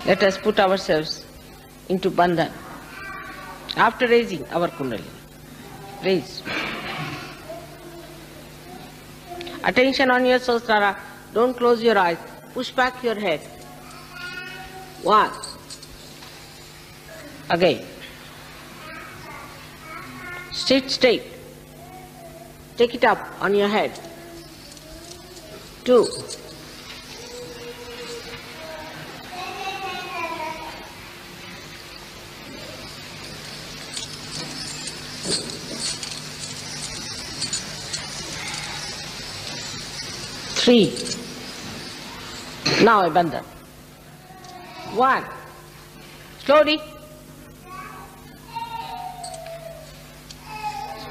Let us put ourselves into bandhan. After raising our kundalini, raise. Attention on your Sahasrara. Don't close your eyes. Push back your head. 1. Again. Sit straight. Take it up on your head. 2. 3. Now a bandhan. 1. Slowly.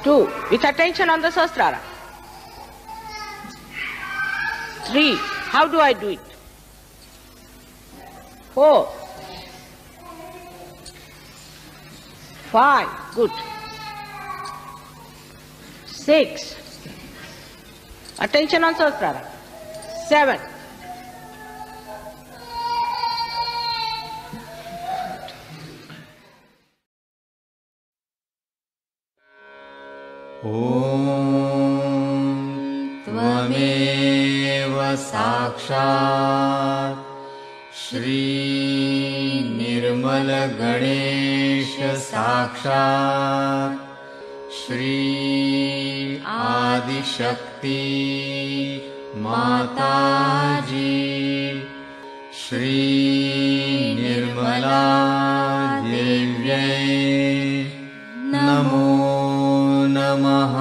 2. With attention on the Sahasrara. 3. How do I do it? 4. 5. Good. 6. Attention on Sahasrara. 7. 'त्वमेव साक्षात् श्री निर्मल गणेश साक्षात् श्री आदिशक्ति माताजी श्री निर्मला देव्यै नमो नमः।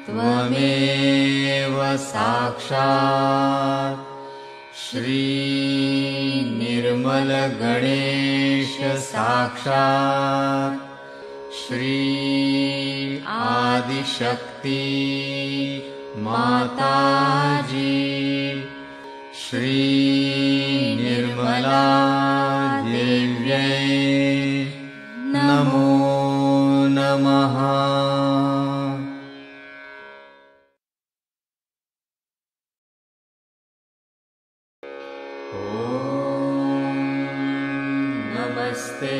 त्वमेव साक्षात् श्री निर्मल गणेश साक्षात् श्री आदिशक्ति माताजी श्री निर्मला देव्यै नमो नमः। नमस्ते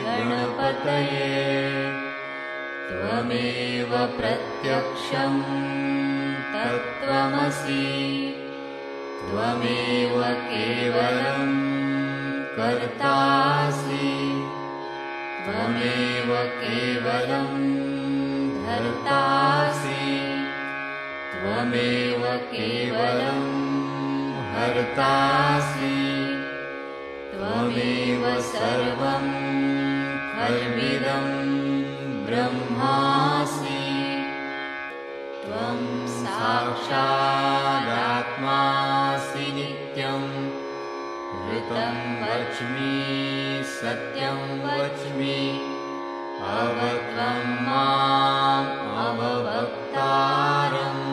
गणपतये त्वमेव प्रत्यक्षं तत्त्वमसि त्वमेव केवलं कर्तासि त्वमेव केवलं धर्तासि त्वमेव केवलं हर्तासि त्वमेव सर्वं खल्विदं ब्रह्मासि त्वं साक्षादात्मासि नित्यं ऋतं वच्मि सत्यं वच्मि अवत्वं माम् अववक्तारम्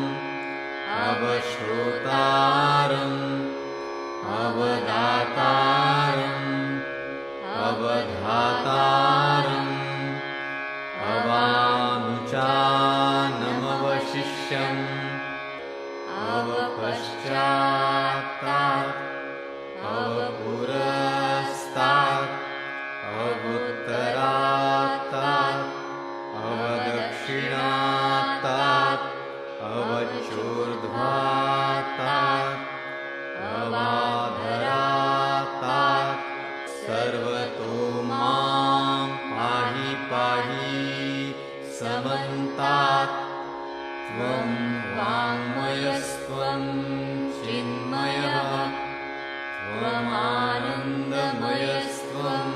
अवश्रोतारम् अवदातारम् अवधातारम् अवानुचानमवशिष्यम् अवपश्चात्तात् अवपुरस्तात् अवुत्तरात्तात् अवदक्षिणात्तात् अवचोर्ध्वात्तात् अवाधरात्तात् सर्वतो मां पाहि पाहि समन्तात् त्वं वाङ्मयस्त्वं चिन्मयः त्वमानन्दमयस्त्वं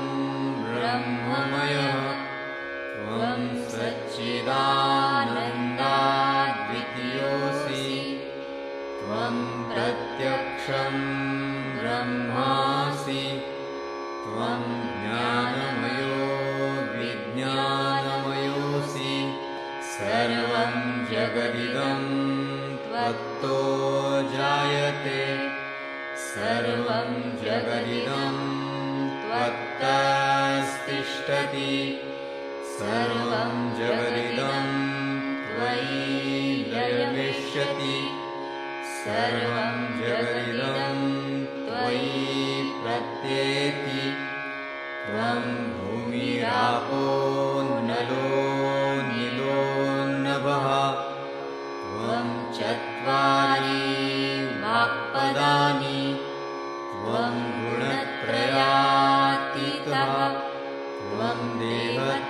ब्रह्ममयः त्वं सच्चिदानन्दाद्वितीयोऽसि त्वं प्रत्यक्षं ब्रह्मासि त्वं ज्ञानमयो विज्ञानमयोऽसि सर्वं जगदिदं त्वत्तो जायते सर्वं जगदिदं तिष्ठति सर्वं जगदिदं त्वयि लयमिष्यति सर्वं जगदिदं त्वयि प्रत्येति त्वं भूमिरापो नलो नीलो नभः त्वं चत्वारि वाक्पदानि त्वं गुणत्रयातीतः त्वं देवत्रयातीतः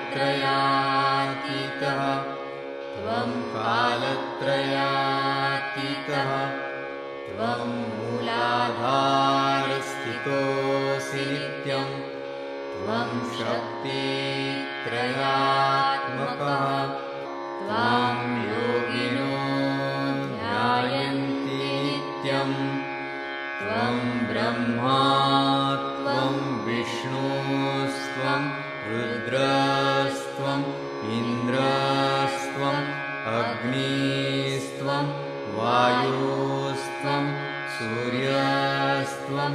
त्वं कालत्रयातीतः त्वं मूलाधारस्थितोऽसि नित्यं त्वं शक्तित्रयात्मकः त्वां योगिनो ध्यायन्ति नित्यं त्वं ब्रह्मा त्वं विष्णुस्त्वं रुद्रस्त्वम् इन्द्रस्त्वम् अग्निस्त्वं वायुस्त्वं सूर्यस्त्वं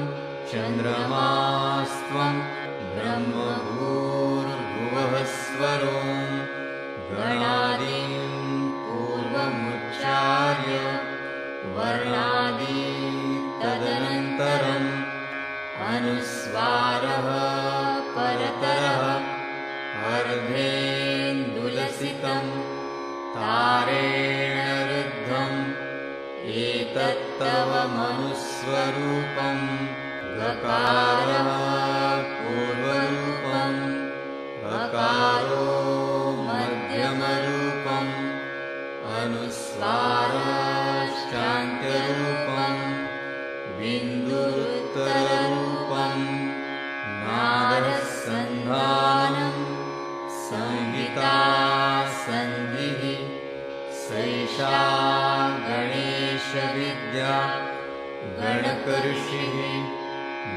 चन्द्रमास्त्वं ब्रह्मभूर्भुवःस्वरो गणादीन् पूर्वमुच्चार्य वर्णादि तदनन्तरम् अनुस्वारः परतरः अर्धेन्दुलसितं तारेण रुद्धम् एतत्तव मनुस्वरूपं गकारः पूर्वरूपम् अकारो मध्यमरूपम् अनुस्वारश्चान्त्यरूपम् बिन्दुरुत्तररूपम् नादसन्धानं संहिता सन्धिः सैषा गणेशविद्या गणकऋषिः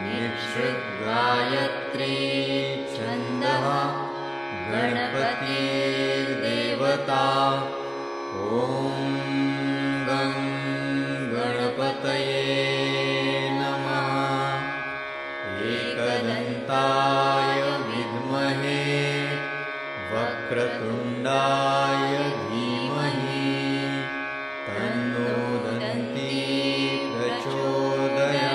निःसृद्गायत्री छन्दः गणपतिर्देवता ॐ गं गणपतये नमः एकदन्ताय विद्महे वक्रतुण्डाय धीमहि तन्नो दन्ती प्रचोदयात्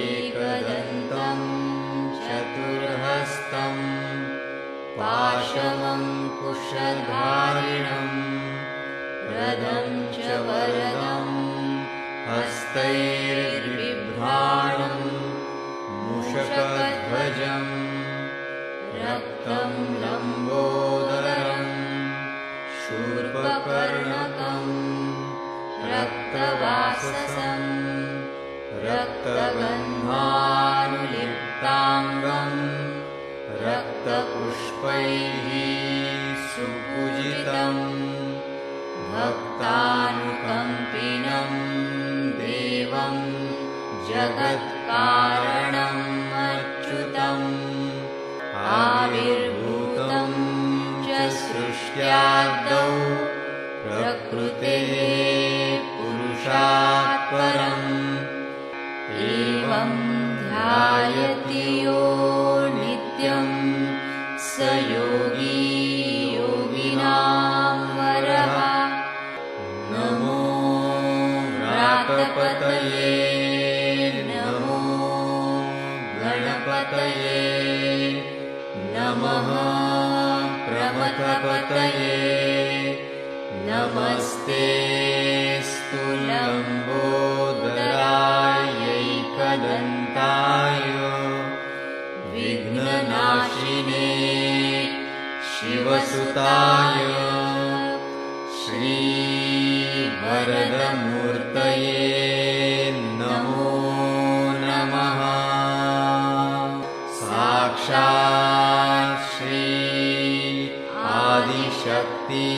एकदन्तं चतुर्हस्तं पाशमङ्कुशधारिणं रदं च वरदं हस्तैर्बिभ्राणं मूषकध्वजं रक्तं लम्बोदरं शूर्पकर्णकं रक्तवाससं रक्तगन्धानुलिप्ताङ्गं रक्तपुष्पैः सुपूजितं भक्तानुकम्पिनं देवं जगत्कारणम् अच्युतम् आविर्भूतं च सृष्ट्यादौ प्रकृतेः पुरुषात् परम् एवं ध्यायति यो नित्यं स योगी योगिनां वरः नमो व्रातपतये नमो गणपतये नमः प्रमथपतये नमस्तेऽस्तु लम्बोदरायैकदन्ताय विघ्ननाशिने शिवसुताय श्रीवरदमूर्तये नमो नमः साक्षात् श्री आदिशक्ति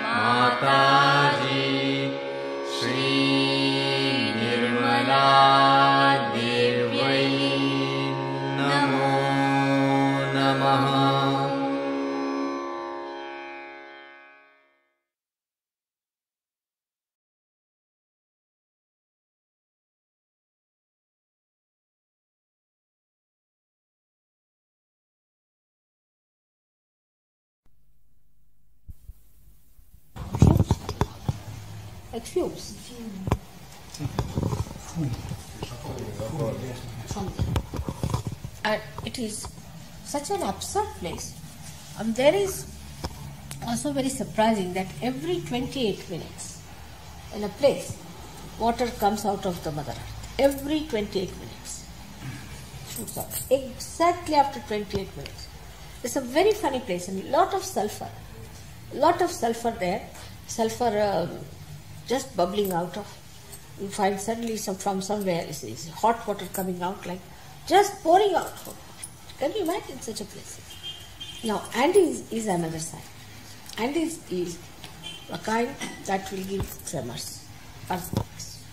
माताजी श्री निर्मला देव्यै नमो नमः। like fumes. From there. And it is such an absurd place. And there is also very surprising that every 28 minutes in a place, water comes out of the Mother Earth. Every 28 minutes. Shoots out. Exactly after 28 minutes. It's a very funny place and a lot of sulfur. A lot of sulfur there. Sulfur just bubbling out of. You find suddenly from somewhere is hot water coming out, like just pouring out. Can you imagine such a place? Now, Andes is another side. Andes is a kind that will give tremors, earthquakes.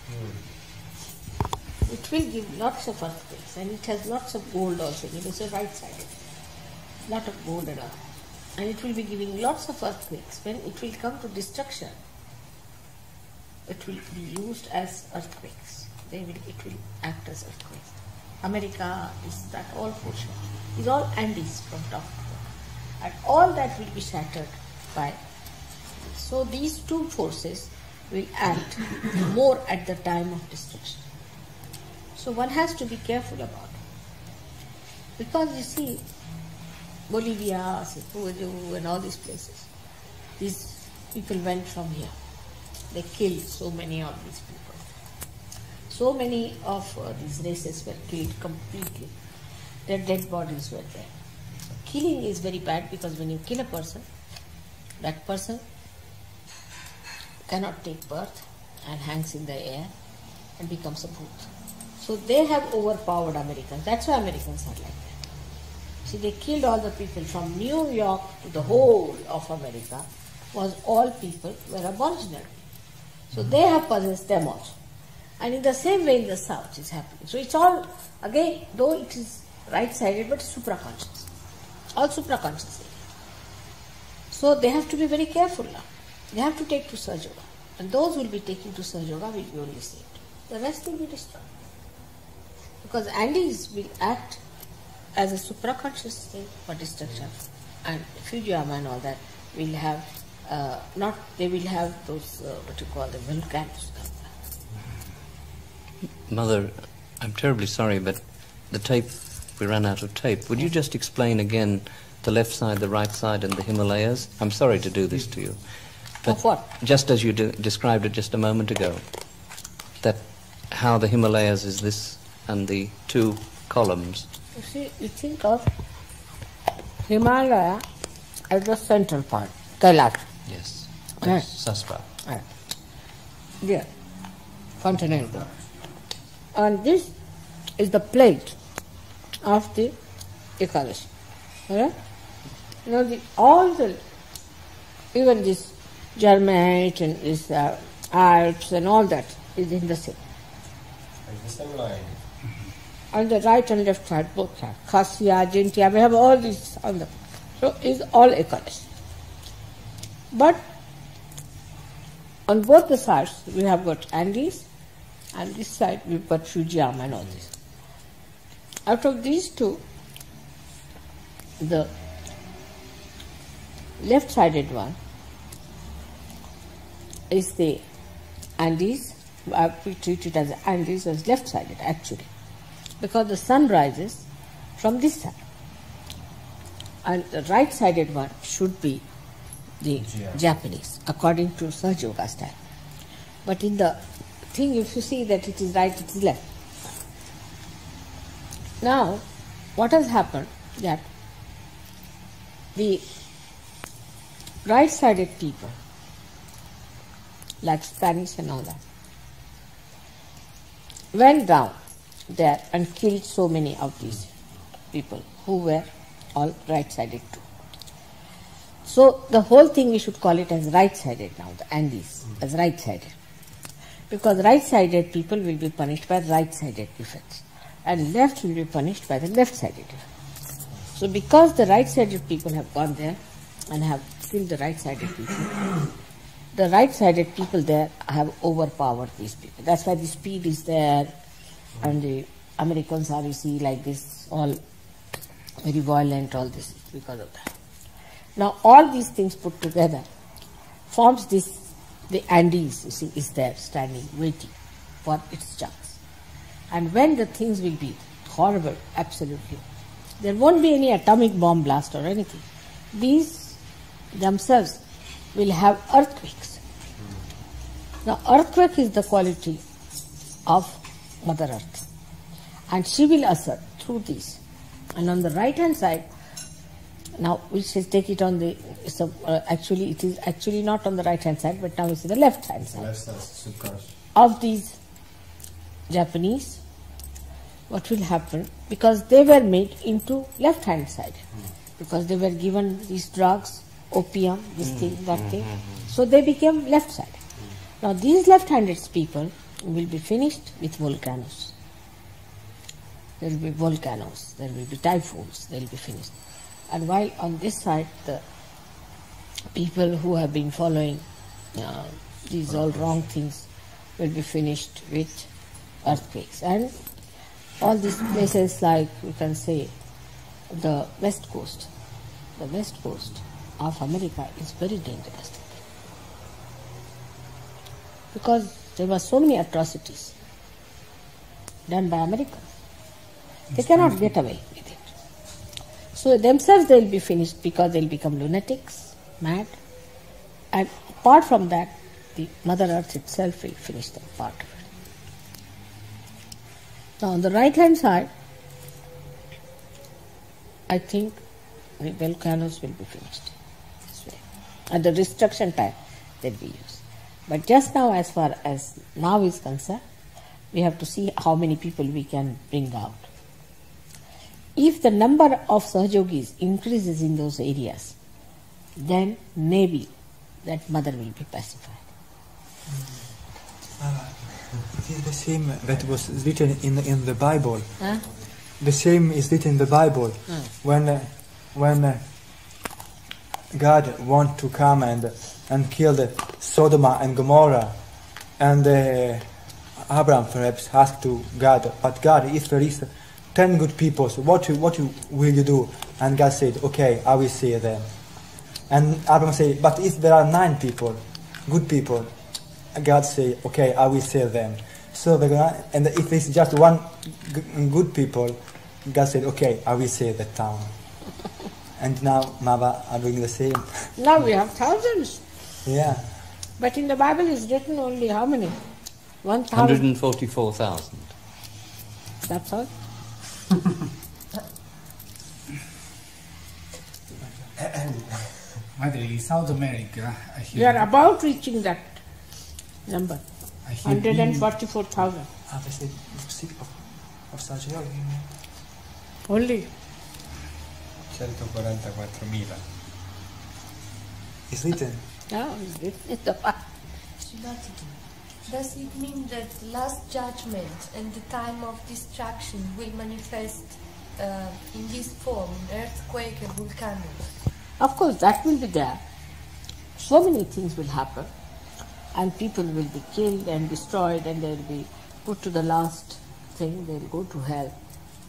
It will give lots of earthquakes, and it has lots of gold also. It is a right-sided, lot of gold and all. And it will be giving lots of earthquakes. When it will come to destruction, it will be used as earthquakes. It will act as earthquakes. America is that all portion. Is all Andes from top to bottom. And all that will be shattered by. So these two forces will act more at the time of destruction. So one has to be careful about it. Because you see, Bolivia, Peru and all these places, these people went from here. They killed so many of these people. So many of these races were killed completely. Their dead bodies were there. Killing is very bad because when you kill a person, that person cannot take birth and hangs in the air and becomes a booth. So they have overpowered Americans. That's why Americans are like that. See, they killed all the people from New York to the whole of America. Was all people were aboriginal. So they have possessed them also. And in the same way in the South is happening. So it's all, again, though it is right-sided, but supraconscious. All supraconscious. So they have to be very careful now. They have to take to Sahaja Yoga. And those who will be taking to Sahaja Yoga will be only saved. The rest will be destroyed. Because Andes will act as a supraconscious thing for destruction. And Fujiyama and all that will have, they will have those, what you call the volcanoes. Mother, I'm terribly sorry, but the tape, we ran out of tape. Would you just explain again the left side, the right side, and the Himalayas? I'm sorry to do this to you. But of what? Just as you described it just a moment ago, that how the Himalayas is this and the two columns. You see, you think of Himalaya as the central part, Kailash. Yes. Right. Sastra. Right. There, continental. And this is the plate of the Ekadashi. Right? You know, all the, even this Germate and this Alps and all that is in the same. It's the same line. On the right and left side, both sides. Khassia, Jintia, we have all these on the. So it's all Ekadashi. But on both the sides we have got Andes, and this side we've got Fujiyama and all this. Out of these two, the left-sided one is the Andes. We treat it as Andes as left-sided actually, because the sun rises from this side. And the right-sided one should be the Japanese, according to Sahaja Yoga style. But in the thing, if you see that it is right, it is left. Now, what has happened that the right-sided people, like Spanish and all that, went down there and killed so many of these people who were all right-sided too. So the whole thing we should call it as right-sided now, the Andes, as right-sided. Because right-sided people will be punished by right-sided effects, and left will be punished by the left-sided effects. So because the right-sided people have gone there and have killed the right-sided people, the right-sided people there have overpowered these people. That's why the speed is there, and the Americans are, you see, like this, all very violent, all this, because of that. Now all these things put together forms this the Andes, you see, is there standing, waiting for its chance. And when the things will be horrible, absolutely, there won't be any atomic bomb blast or anything. These themselves will have earthquakes. Now, earthquake is the quality of Mother Earth, and she will assert through these. And on the right hand side, now we shall take it on the, actually it is actually not on the right hand side, but now it's the left hand side. Left side, subconscious. Of these Japanese, what will happen, because they were made into left hand side, because they were given these drugs, opium, this thing, that thing, so they became left side. Now these left-handed people will be finished with volcanoes. There will be volcanoes, there will be typhoons, they will be finished. And while on this side, the people who have been following these all wrong things will be finished with earthquakes. And all these places, like you can say the west coast of America is very dangerous, because there were so many atrocities done by Americans. They cannot get away with it. So themselves they will be finished, because they will become lunatics, mad. And apart from that, the Mother Earth itself will finish that part of it. Now on the right hand side, I think the volcanoes will be finished this way. At the destruction time they will be used. But just now, as far as now is concerned, we have to see how many people we can bring out. If the number of Sahajogis increases in those areas, then maybe that mother will be pacified. It is the same that was written in the Bible. Huh? The same is written in the Bible. When God want to come and kill the Sodom and Gomorrah, and Abraham perhaps asked to God, but God, if there is 10 good people, so what will you do? And God said, okay, I will save them. And Abraham said, but if there are 9 people, good people, God said, okay, I will save them. So and if it's just 1 good people, God said, okay, I will save the town. And now Mava are doing the same. Now we have thousands. Yeah. But in the Bible is written only how many? 1,000. 144,000. That's all. Mother, in South America, I We are hear, about reaching that number. I hear 144,000. They said sick of surgery. Only. 144.000. It's written. No, it's the Bible. Does it mean that last judgment and the time of destruction will manifest in this form, earthquake and volcanoes? Of course, that will be there. So many things will happen, and people will be killed and destroyed, and they will be put to the last thing. They will go to hell.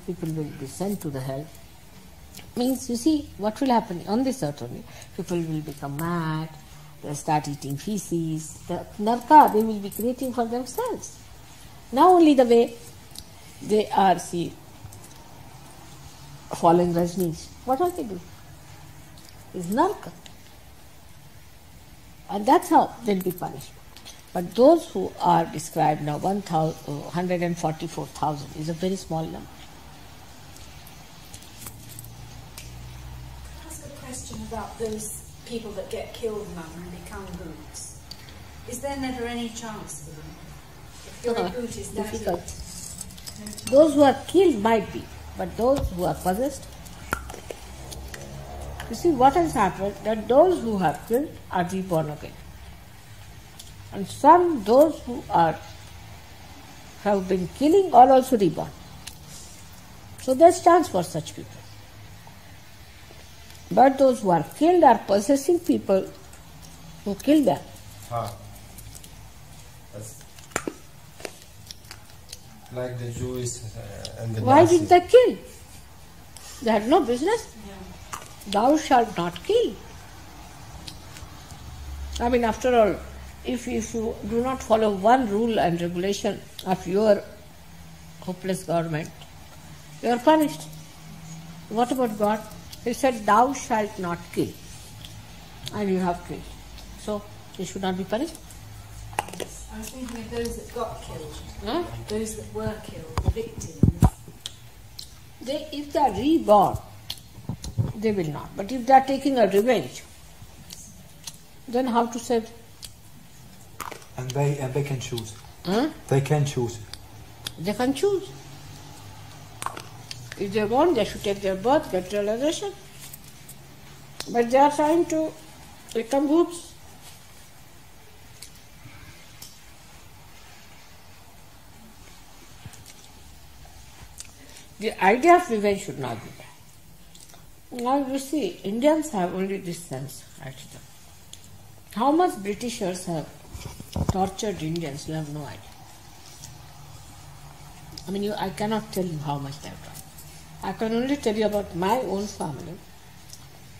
People will be sent to the hell. Means, you see, what will happen on this earth only? People will become mad. They'll start eating feces. The narka they will be creating for themselves. Now only the way they are, see, following Rajneesh. What are they doing? It's narka. And that's how they'll be punished. But those who are described now, 144,000 is a very small number. Ask a question about those people that get killed, Mother, and become boots. Is there never any chance for them? If your boot is that Difficult. Those who are killed might be, but those who are possessed, you see what has happened, that those who have killed are reborn again. And some, those who have been killing, are also reborn. So there's chance for such people. But those who are killed are possessing people who kill them. That's like the Jews and the Why Nazis. did they kill? They had no business. Thou shalt not kill. I mean, after all, if you do not follow one rule and regulation of your hopeless government, you are punished. What about God? He said, "Thou shalt not kill," and you have killed. So you should not be punished. I was thinking of those that got killed, Huh? those that were killed, the victims. If they are reborn, they will not. But if they are taking a revenge, then how to save them? And they can choose. Huh? They can choose. They can choose. If they want, they should take their birth, get realization. But they are trying to become groups. The idea of revenge should not be there. Now you see, Indians have only this sense, right? How much Britishers have tortured Indians, you have no idea. I mean, I cannot tell you how much they have done. I can only tell you about my own family,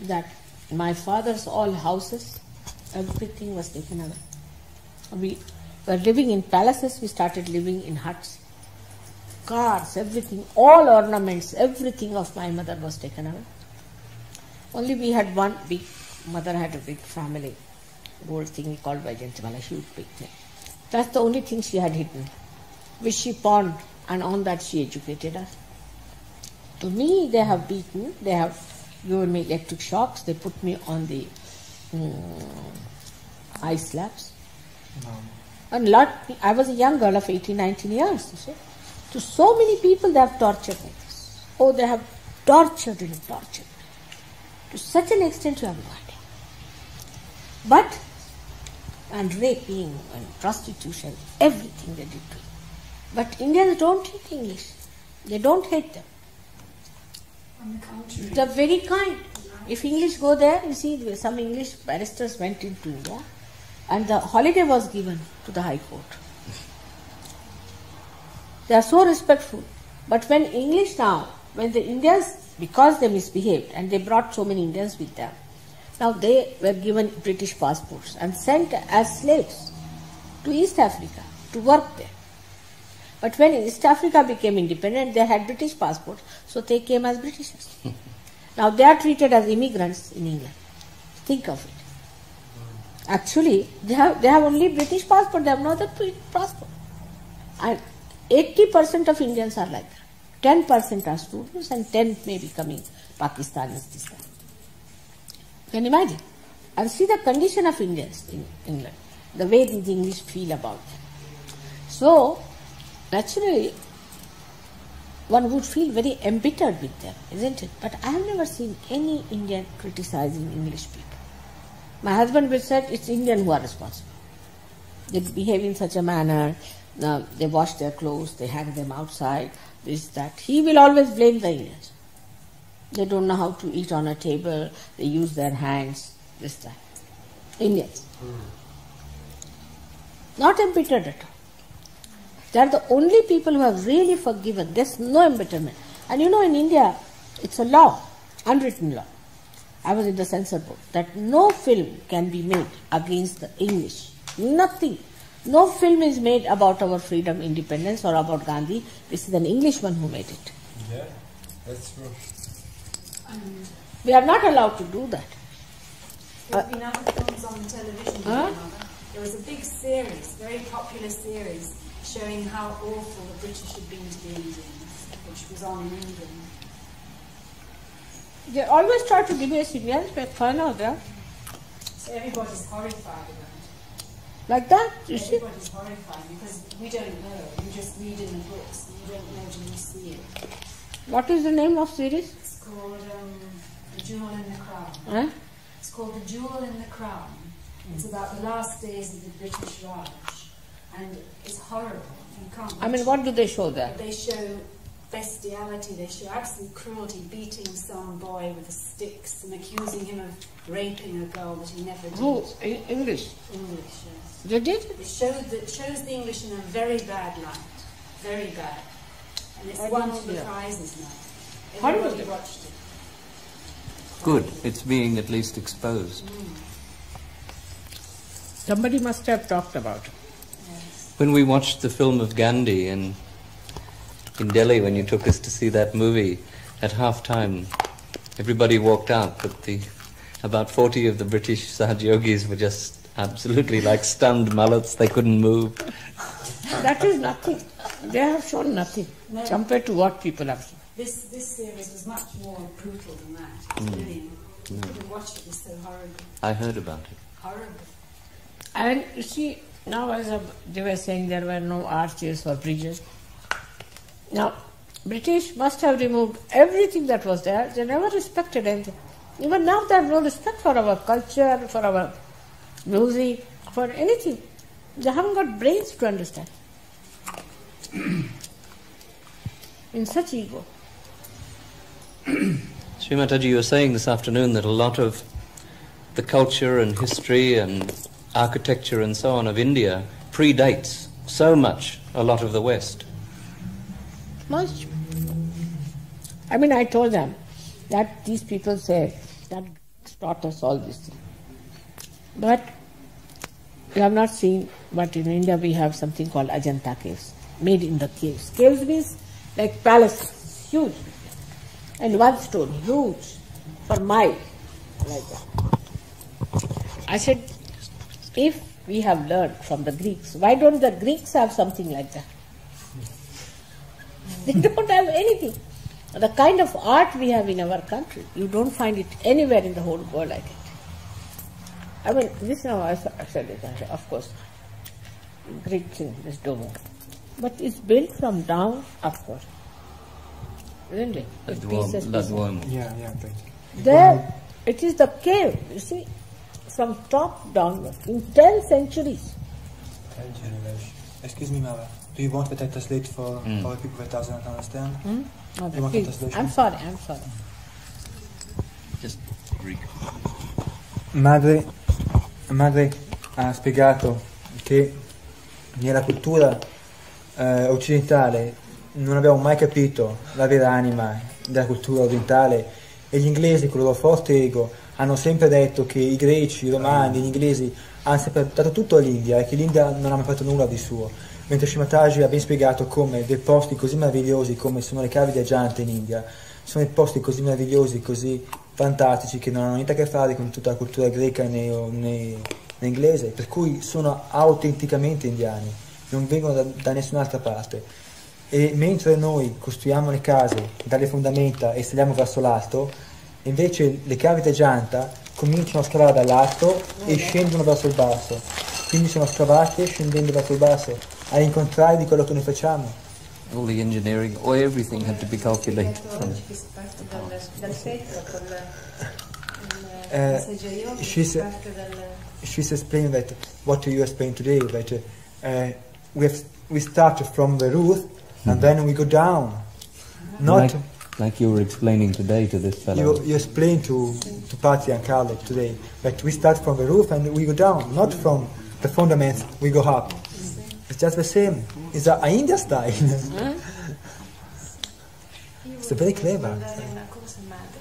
that my father's all houses, everything was taken away. We were living in palaces, we started living in huts. Cars, everything, all ornaments, everything of my mother was taken away. Only we had one big, mother had a big family, gold thing called Vajantimala, huge big thing. That's the only thing she had hidden, which she pawned, and on that she educated us. To me, they have beaten, they have given me electric shocks, they put me on the ice slabs. And I was a young girl of 18, 19 years, you see. To so many people they have tortured me. Oh, they have tortured and tortured. To such an extent you have no idea. But, and raping and prostitution, everything they did to me. But Indians don't hate English. They don't hate them. On the contrary. They're very kind. If English go there, you see some English barristers went into India and the holiday was given to the High Court. They are so respectful. But when English now, when the Indians, because they misbehaved and they brought so many Indians with them, now they were given British passports and sent as slaves to East Africa to work there. But when East Africa became independent, they had British passports, so they came as Britishers. Now they are treated as immigrants in England. Think of it. Actually, they have only British passport, they have no other passport. And 80% of Indians are like that. 10% are students and 10 may be coming Pakistanis this time. Can you imagine? And see the condition of Indians in England, the way the English feel about them. So, naturally, one would feel very embittered with them, isn't it? But I have never seen any Indian criticizing English people. My husband will say it's Indians who are responsible. They behave in such a manner, they wash their clothes, they hang them outside, this, that. He will always blame the Indians. They don't know how to eat on a table, they use their hands, this, that. Indians. Not embittered at all. They are the only people who have really forgiven. There's no embitterment. And you know, in India, it's a law, unwritten law. I was in the censor board, that no film can be made against the English. Nothing. No film is made about our freedom, independence, or about Gandhi. This is an Englishman who made it. Yeah, that's true. We are not allowed to do that. There have been other films on television. There was a big series, very popular series, showing how awful the British had been to the Indians, which was on in England. They always try to debase Indians, make fun of them. So everybody's horrified about it. Like that, you see. Everybody's horrified because we don't know. You just read in the books and you don't know till you see it. What is the name of series? It's called The Jewel in the Crown. Huh? It's called The Jewel in the Crown. It's about the last days of the British Raj. And it's horrible. You can't I mean, what do they show there? They show bestiality, they show absolute cruelty, beating some boy with sticks and accusing him of raping a girl that he never did. Who? English? English, yes. They did? It shows the English in a very bad light. Very bad. And it's won all the prizes now. Everybody watched it. Good. It's being at least exposed. Somebody must have talked about it. When we watched the film of Gandhi in Delhi, when you took us to see that movie, at half-time, everybody walked out, but about 40 of the British Sahajogis were just absolutely like stunned mullets. They couldn't move. That is nothing. They have shown nothing compared to what people have shown. This series was much more brutal than that. It was really, you could watch it, it was so horrible. I heard about it. Horrible. And you see, now they were saying there were no arches or bridges. Now, British must have removed everything that was there. They never respected anything. Even now they have no respect for our culture, for our music, for anything. They haven't got brains to understand. In such ego. Srimataji, you were saying this afternoon that a lot of the culture and history and architecture and so on of India predates so much a lot of the West. Much. I mean, I told them that these people say that taught us all these things. But you have not seen, but in India we have something called Ajanta caves, made in the caves. Caves means like palaces, huge. And one stone, huge, for miles, like that. I said, if we have learned from the Greeks, why don't the Greeks have something like that? They don't have anything. The kind of art we have in our country, you don't find it anywhere in the whole world like it. I mean, this now I said it, of course, Greek thing, this dome. But it's built from down upward. Isn't it? Yeah. There, it is the cave, you see, from top downward, in 10 centuries. 10 generations. Excuse me, Mara. Do you want me to translate for people that doesn't understand? No, You want please. a translation? I'm sorry. Just Greek. Madre ha spiegato che nella cultura occidentale non abbiamo mai capito la vera anima della cultura orientale e gli inglesi con il loro forte ego hanno sempre detto che i greci, i romani, gli inglesi hanno sempre dato tutto all'India e che l'India non ha mai fatto nulla di suo, mentre Srimataji ha ben spiegato come dei posti così meravigliosi come sono le cave di Ajanta in India sono dei posti così meravigliosi, così fantastici che non hanno niente a che fare con tutta la cultura greca né inglese, per cui sono autenticamente indiani, non vengono da nessun'altra parte. E mentre noi costruiamo le case dalle fondamenta e saliamo verso l'alto, invece le cave di Ajanta cominciano a scavare dall'alto e scendono verso il basso, quindi sono scavate scendendo verso il basso, all'incontrario di quello che noi facciamo. All the engineering, or everything had to be calculated. She's explaining that what you explained today, that we start from the roof and then we go down. Not like you were explaining today to this fellow. You explained to Patri and Carlo today that we start from the roof and we go down, not from the fundaments we go up. It's just the same. It's an India style. It's very clever. Una cosa, madre.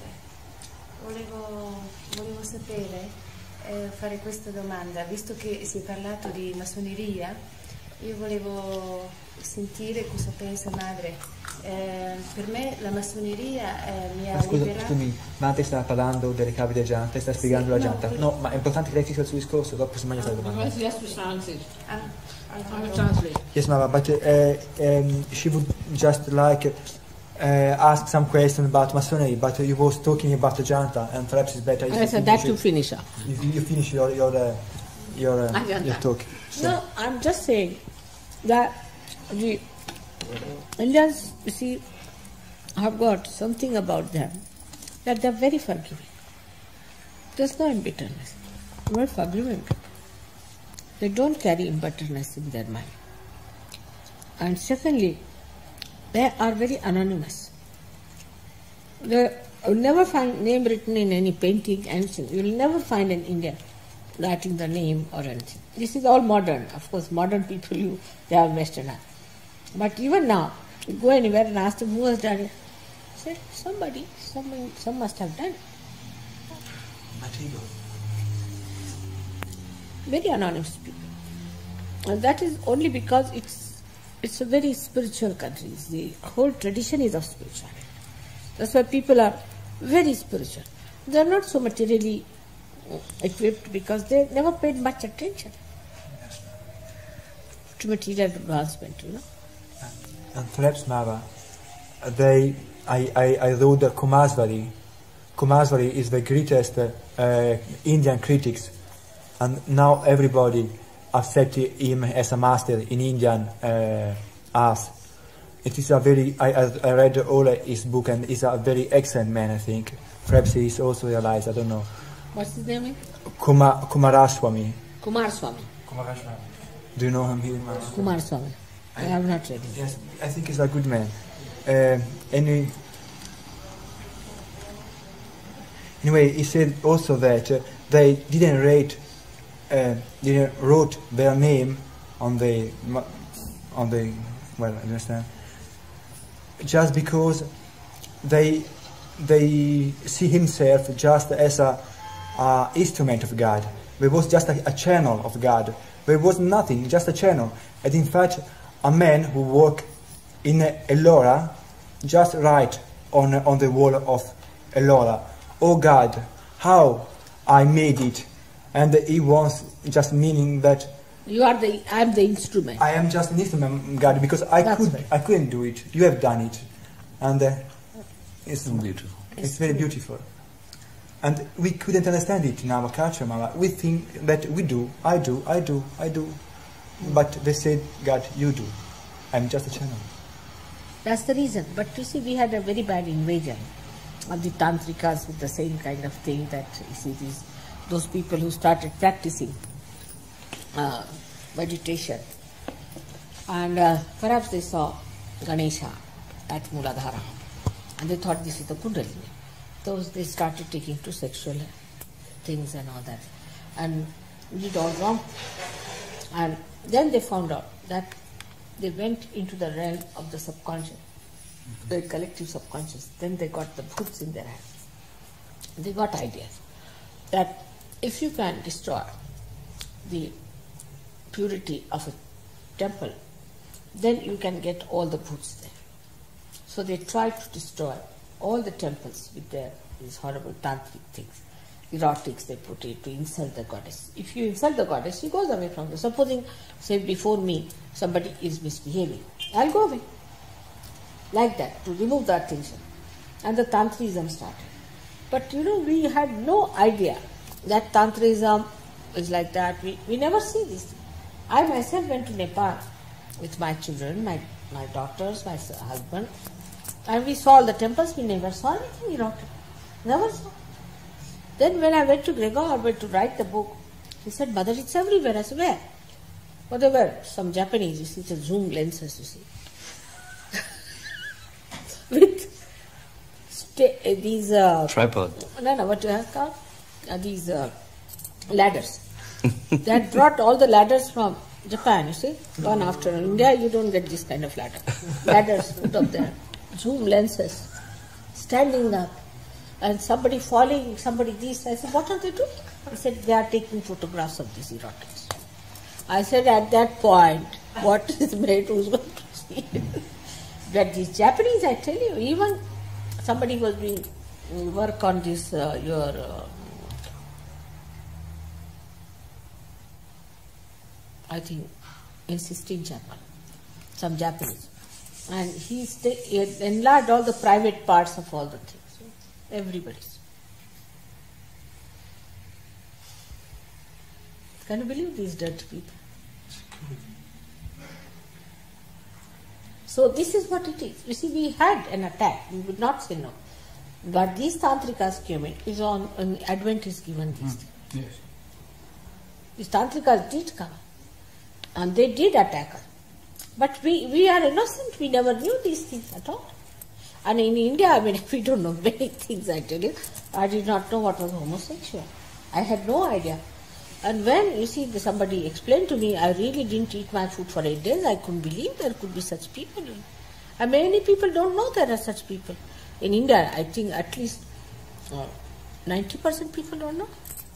Volevo sapere, fare questa domanda, visto che si è parlato di massoneria, io volevo sentire cosa pensa madre. Per me la massoneria mi ha liberato. Scusami, Madre sta parlando delle cave di Ajanta e sta spiegando la Ajanta. No, ma è importante che lei finisca il suo discorso, dopo si mangia la domanda. Yes, Mama, but she would just like ask some question about masonry, but you was talking about Ajanta, and perhaps it's better if I said that to finish up. You finish your talk. So. No, I'm just saying that the Indians, you see, have got something about them that they're very forgiving. There's no bitterness. Very forgiving. They don't carry bitterness in their mind. And secondly, they are very anonymous. You will never find name written in any painting, anything. You will never find an Indian writing the name or anything. This is all modern. Of course, modern people, they are westernized. But even now, you go anywhere and ask them who has done it. Say, somebody, some must have done it. very anonymous people. And that is only because it's a very spiritual country. The whole tradition is of spirituality. That's why people are very spiritual. They are not so materially equipped because they never paid much attention to material advancement, you know. And perhaps, Mara, I wrote the Kumasvari. Kumasvari is the greatest Indian critics, and now everybody accepts him as a master in Indian art. It is a very, I read all his book, and he's a very excellent man, I think. Perhaps he is also realized, I don't know. What's his name? Kumaraswamy. Kumaraswamy. Do you know him here? Kumaraswamy. I have not read him. Yes, I think he's a good man. Anyway, he said also that they didn't wrote their name on the well, I understand. Just because they see himself just as a instrument of God. There was just a channel of God. There was nothing, just a channel. And in fact, a man who worked in Ellora just write on the wall of Ellora, "Oh God, how I made it." And he was just meaning that I am the instrument. I am just an instrument, God, because I couldn't do it. You have done it, and it's beautiful. It's very beautiful, and we couldn't understand it in our culture, Mama. We think that we do, I do, but they said, God, you do. I'm just a channel. That's the reason. But you see, we had a very bad invasion of the tantrikas with the same kind of thing that you see those people who started practicing meditation, and perhaps they saw Ganesha at Mooladhara, and they thought this is the Kundalini. Those they started taking to sexual things and all that, and did all wrong. And then they found out that they went into the realm of the subconscious, the collective subconscious. Then they got the bhoots in their hands. They got ideas that if you can destroy the purity of a temple, then you can get all the bhoots there. So they tried to destroy all the temples with these horrible tantric things, erotics they put it to insult the goddess. If you insult the goddess, she goes away from you. Supposing, say before me, somebody is misbehaving, I'll go away. Like that, to remove the attention. And the tantrism started. But you know, we had no idea that tantrism is like that. We never see this. I myself went to Nepal with my children, my daughters, my husband, and we saw all the temples. We never saw anything erotic. Never saw. Then when I went to Gregor to write the book, he said, "Mother, it's everywhere." I said, "Where?" Well, there were some Japanese, you see, the zoom lenses, you see, with these tripod. No, what you have called these ladders. They had brought all the ladders from Japan, you see, gone after. In India, you don't get this kind of ladder. Ladders put up there, zoom lenses, standing up, and somebody falling, somebody this. I said, "What are they doing?" He said, "They are taking photographs of these erotics." I said, at that point, what is made, who's going to see it? But these Japanese, I tell you, even somebody was doing work on this, I think, in Sistine Chapel, some Japanese. And he had enlarged all the private parts of all the things. Everybody's. Can you believe these dirty people? So this is what it is. You see, we had an attack. We would not say no. But these tantrikas came in. Is on Advent is given these things. Yes. These tantrikas did come. And they did attack us. But we are innocent. We never knew these things at all. And in India, I mean, we don't know many things, I tell you. I did not know what was homosexual. I had no idea. And when, you see, somebody explained to me, I really didn't eat my food for 8 days. I couldn't believe there could be such people. And many people don't know there are such people. In India, I think at least 90% people don't know.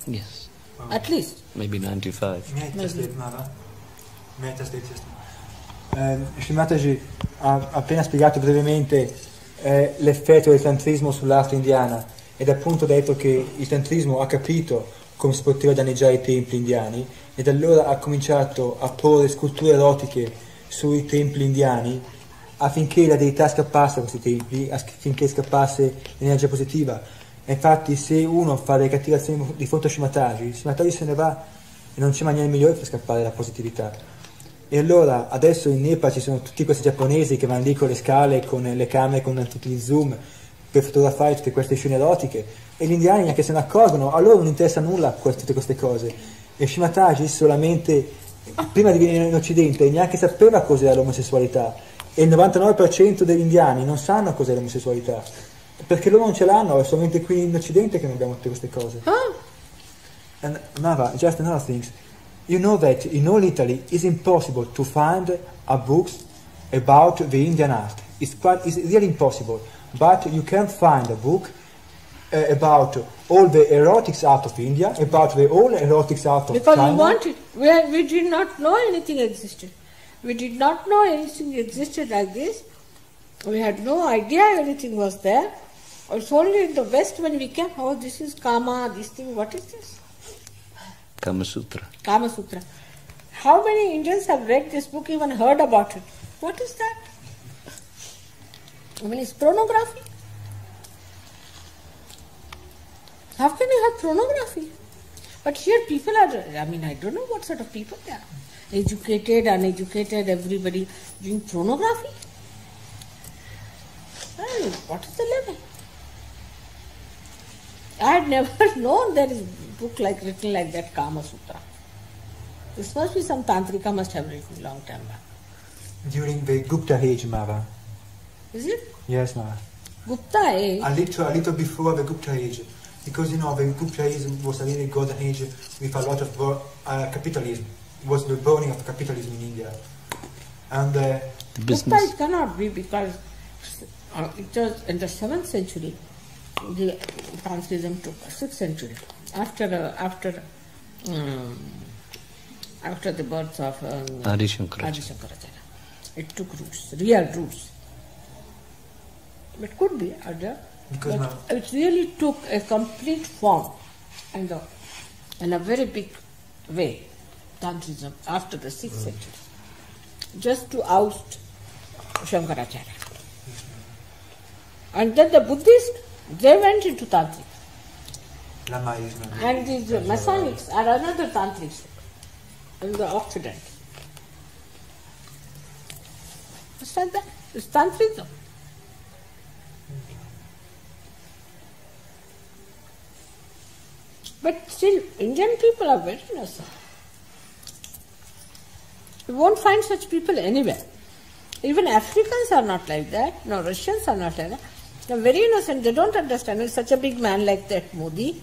Yes. At least. Maybe 95. Srimataji ha appena spiegato brevemente l'effetto del tantrismo sull'arte indiana ed ha appunto detto che il tantrismo ha capito come si poteva danneggiare i templi indiani ed allora ha cominciato a porre sculture erotiche sui templi indiani affinché la deità scappasse da questi templi, affinché scappasse l'energia positiva. E infatti se uno fa le cattive azioni di fronte a Srimataji se ne va e non c'è maniera migliore per scappare la positività. E allora adesso in Nepal ci sono tutti questi giapponesi che vanno lì con le scale, con le camere, con tutti gli zoom per fotografare tutte queste scene erotiche e gli indiani neanche se ne accorgono, a loro non interessa nulla tutte queste cose. E Srimataji solamente prima di venire in Occidente neanche sapeva cos'era l'omosessualità e il 99% degli indiani non sanno cos'è l'omosessualità perché loro non ce l'hanno, è solamente qui in Occidente che non abbiamo tutte queste cose. And Nava, just another thing, you know that in all Italy it's impossible to find a book about the Indian art. It's really impossible, but you can find a book about all the erotics art of India, about the all erotics art of because China. we wanted, we did not know anything existed. We did not know anything existed like this. We had no idea anything was there. It's only in the West when we came, oh, this is Kama, this thing, what is this? Kama Sutra. Kama Sutra. How many Indians have read this book, even heard about it? What is that? I mean, it's pornography. How can you have pornography? But here people are, I mean, I don't know what sort of people they are. Educated, uneducated, everybody doing pornography. Well, what is the level? I had never known there is a book written like that, Kama Sutra. This must be some Tantrika must have written long time back. During the Gupta age, Mara. Is it? Yes, Mara. Gupta age? A little before the Gupta age. Because, you know, the Gupta age was a really golden age with a lot of capitalism. It was the burning of capitalism in India. And Gupta it cannot be because it was in the 7th century. The Tantrism took 6th century after the birth of Adi Shankaracharya. It took roots, real roots. It could be but it really took a complete form and in a very big way, Tantrism after the 6th century, just to oust Shankaracharya. And then the Buddhists, they went into Tantric. And these Masonics are another Tantrics in the Occident. Understand that? It's Tantrism. But still, Indian people are very innocent. You won't find such people anywhere. Even Africans are not like that. No, Russians are not like that. They're very innocent. They don't understand. It's such a big man like that, Modi.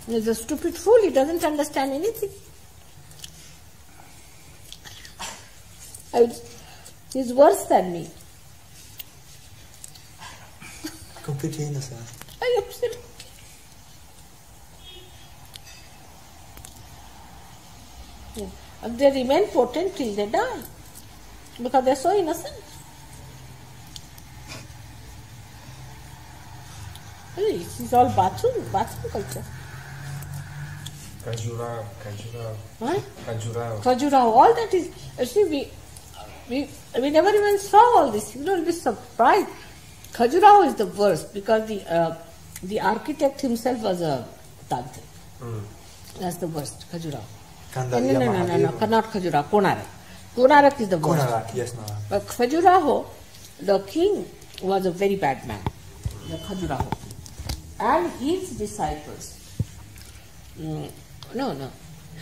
He's a stupid fool. He doesn't understand anything. He's worse than me. Completely innocent. Absolutely. Yeah. And they remain potent till they die because they're so innocent. This is all bathroom culture. Khajuraho. Huh? Khajuraho. Khajuraho, all that is. See, we never even saw all this. You will be surprised. Khajuraho is the worst because the architect himself was a tantric. That's the worst. Khajuraho. No, not Khajuraho. Konarak. Konarak is the worst. Konarak, yes, ma'am. But Khajuraho, the king was a very bad man. The Khajuraho. And his disciples,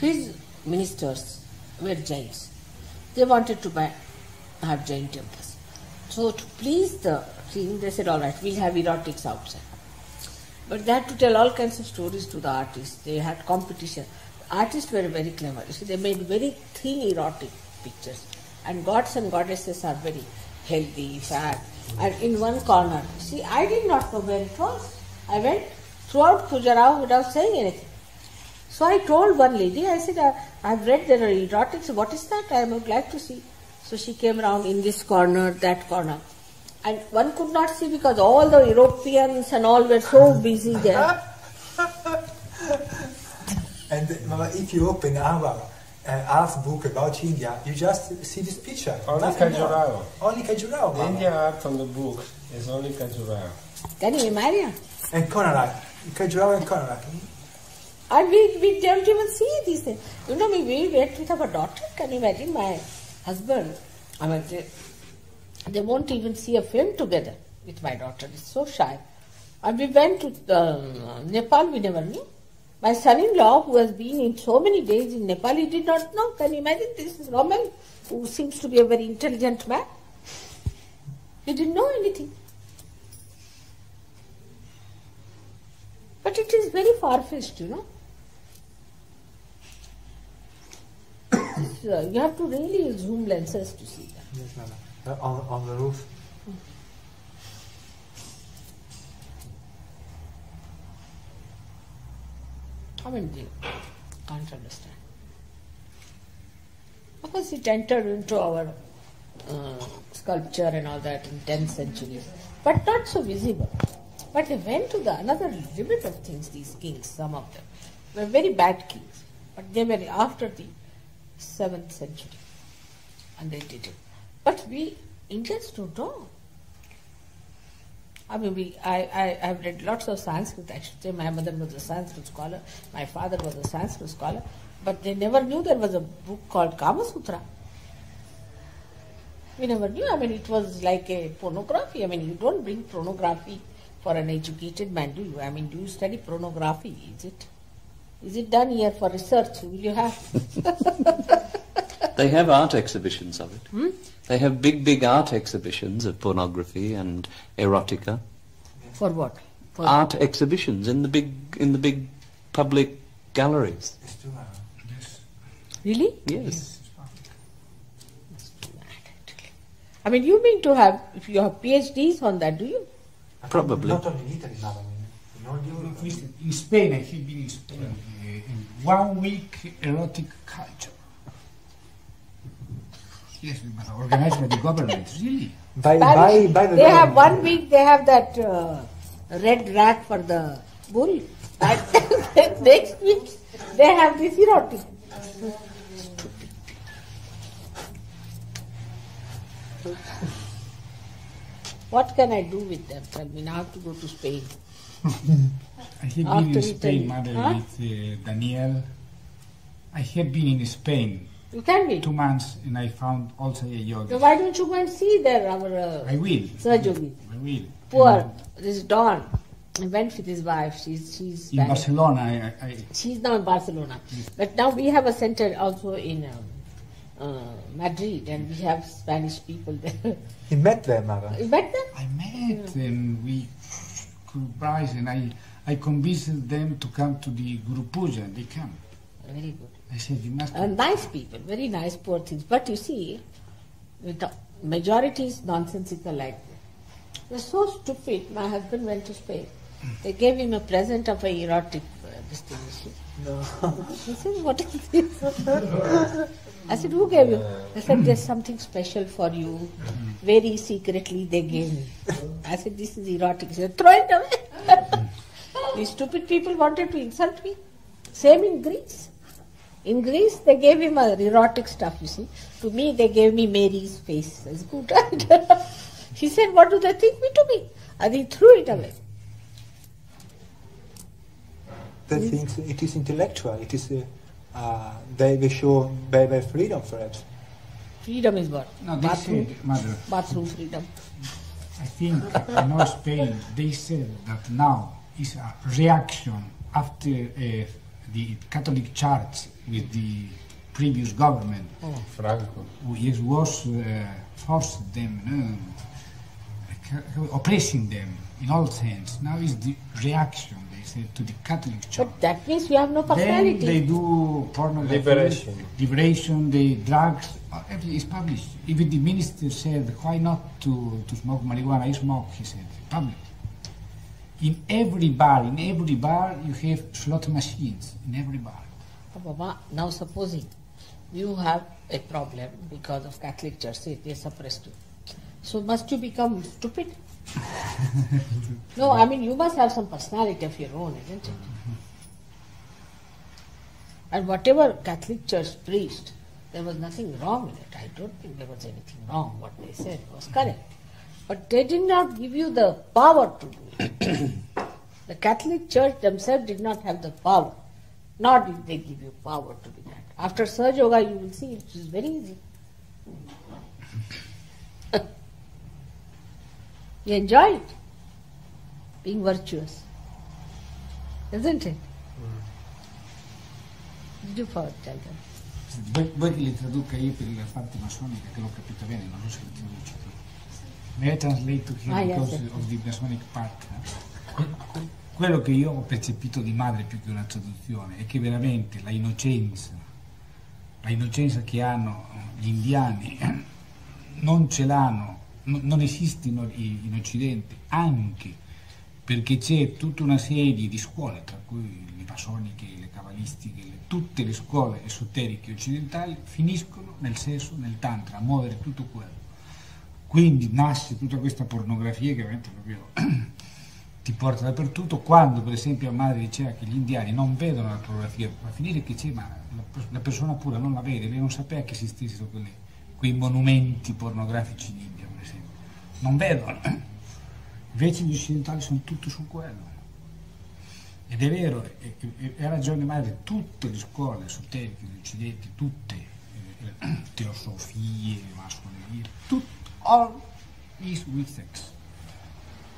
his ministers were Jains. They wanted to have Jain temples. So to please the king, they said, all right, we'll have erotics outside. But they had to tell all kinds of stories to the artists. They had competition. The artists were very clever. You see, they made very thin erotic pictures. And gods and goddesses are very healthy, fat. And in one corner, see, I did not know where it was. I went throughout Khajuraho without saying anything. So I told one lady, I said, I've read there are erotics, what is that? I would like to see. So she came around in this corner, that corner. And one could not see because all the Europeans and all were so busy there. And Mama, if you open our art book about India, you just see this picture. Only nothing more. Khajuraho. Only Khajuraho, Mama. India art on the book is only Khajuraho. Can you imagine? And Konarak. Khajuraho and Konarak. And we don't even see these things. You know, we went with our daughter. Can you imagine my husband? I mean, they won't even see a film together with my daughter. It's so shy. And we went to Nepal, we never knew. My son-in-law, who has been in so many days in Nepal, he did not know. Can you imagine? This is Roman, who seems to be a very intelligent man. He didn't know anything. But it is very far-fetched, you know. You have to really use zoom lenses to see that. Yes, Mama. On the roof. I mean, they can't understand. Of course, it entered into our sculpture and all that in 10th century, but not so visible. But they went to the another limit of things, these kings, some of them were very bad kings, but they were after the 7th century, and they did it. But we Indians don't know. I mean, I've read lots of Sanskrit. I should say my mother was a Sanskrit scholar, my father was a Sanskrit scholar, but they never knew there was a book called Kama Sutra. We never knew. I mean, it was like a pornography. I mean, you don't bring pornography for an educated man, do you? I mean, do you study pornography? Is it done here for research? Will you have? They have art exhibitions of it. They have big art exhibitions of pornography and erotica. For what? For art exhibitions in the big public galleries. Yes. Really? Yes. I mean, you mean to have, if you have PhDs on that, do you? Probably. Not only in Italy, Mama. In all Europe. In Spain, I have been in Spain. In 1 week erotic culture. Yes, but organized by the government, really. By the they have 1 week, they have that red rack for the bull. And next week, they have this erotic. What can I do with them? Tell me, now I have to go to Spain. I have been in Spain, Mother, with Daniel. I have been in Spain. You can be. 2 months, and I found also a yogi. So why don't you go and see there our I will. Sahajogi? I will. Poor, this Don. He went with his wife. She's in Spanish. Barcelona. She's now in Barcelona. But now we have a center also in Madrid, and we have Spanish people there. You met them, Mother? You met them? I met them. We could rise, and I convinced them to come to the Guru Puja. They come. Very good. I said, you must. Nice people, very nice, poor things. But you see, the majority is nonsensical like that. They're so stupid. My husband went to Spain. They gave him a present of a erotic distinction. No. He said, what is this? I said, who gave you? They said, there's something special for you. Very secretly they gave me. I said, this is erotic. He said, throw it away. These stupid people wanted to insult me. Same in Greece. In Greece, they gave him a erotic stuff, you see. To me, they gave me Mary's face. That's good, right? He said, what do they think me to be? And he threw it away. They think it is intellectual. It is, they show by freedom, perhaps. Freedom is what? No, they said, Mother. Bathroom freedom. I think in all Spain, they said that now is a reaction after the Catholic Church with the previous government. Franco. It was forced them, oppressing them in all sense. Now is the reaction, they said, to the Catholic Church. But that means we have no personality. Then they do pornography, liberation, the drugs, everything is published. Even the minister said, why not to smoke marijuana? I smoke, he said, public. In every bar you have slot machines, in every bar. Oh, Baba, now supposing you have a problem because of Catholic Church, say they suppressed you. So must you become stupid? No, I mean you must have some personality of your own, isn't it? And whatever Catholic Church preached, there was nothing wrong in it. I don't think there was anything wrong. What they said was correct. But they did not give you the power to do it. The Catholic Church themselves did not have the power. Nor did they give you power to do that. After Sahaja Yoga, you will see it is very easy. You enjoy it, being virtuous, isn't it? Did you follow, children? Vuoi che li traduca io per la parte massonica, che l'ho capito bene, non so se li traduci tu. May I translate to him because of the Masonic part? Quello che io ho percepito di madre più che una traduzione è che veramente la innocenza che hanno gli indiani non ce l'hanno, non esiste in Occidente, anche perché c'è tutta una serie di scuole, tra cui le masoniche, le cabalistiche, tutte le scuole esoteriche occidentali finiscono nel sesso, nel tantra, a muovere tutto quello. Quindi nasce tutta questa pornografia che veramente proprio ti porta dappertutto. Quando per esempio a madre diceva che gli indiani non vedono la pornografia, va a finire che c'è, ma la persona pura non la vede, lei non sapeva che esistessero quei monumenti pornografici in India, per esempio. Non vedono. Invece gli occidentali sono tutti su quello. Ed è vero, ha ragione madre, tutte le scuole esoteriche degli occidenti, tutte, teosofie, massonerie, all is with sex.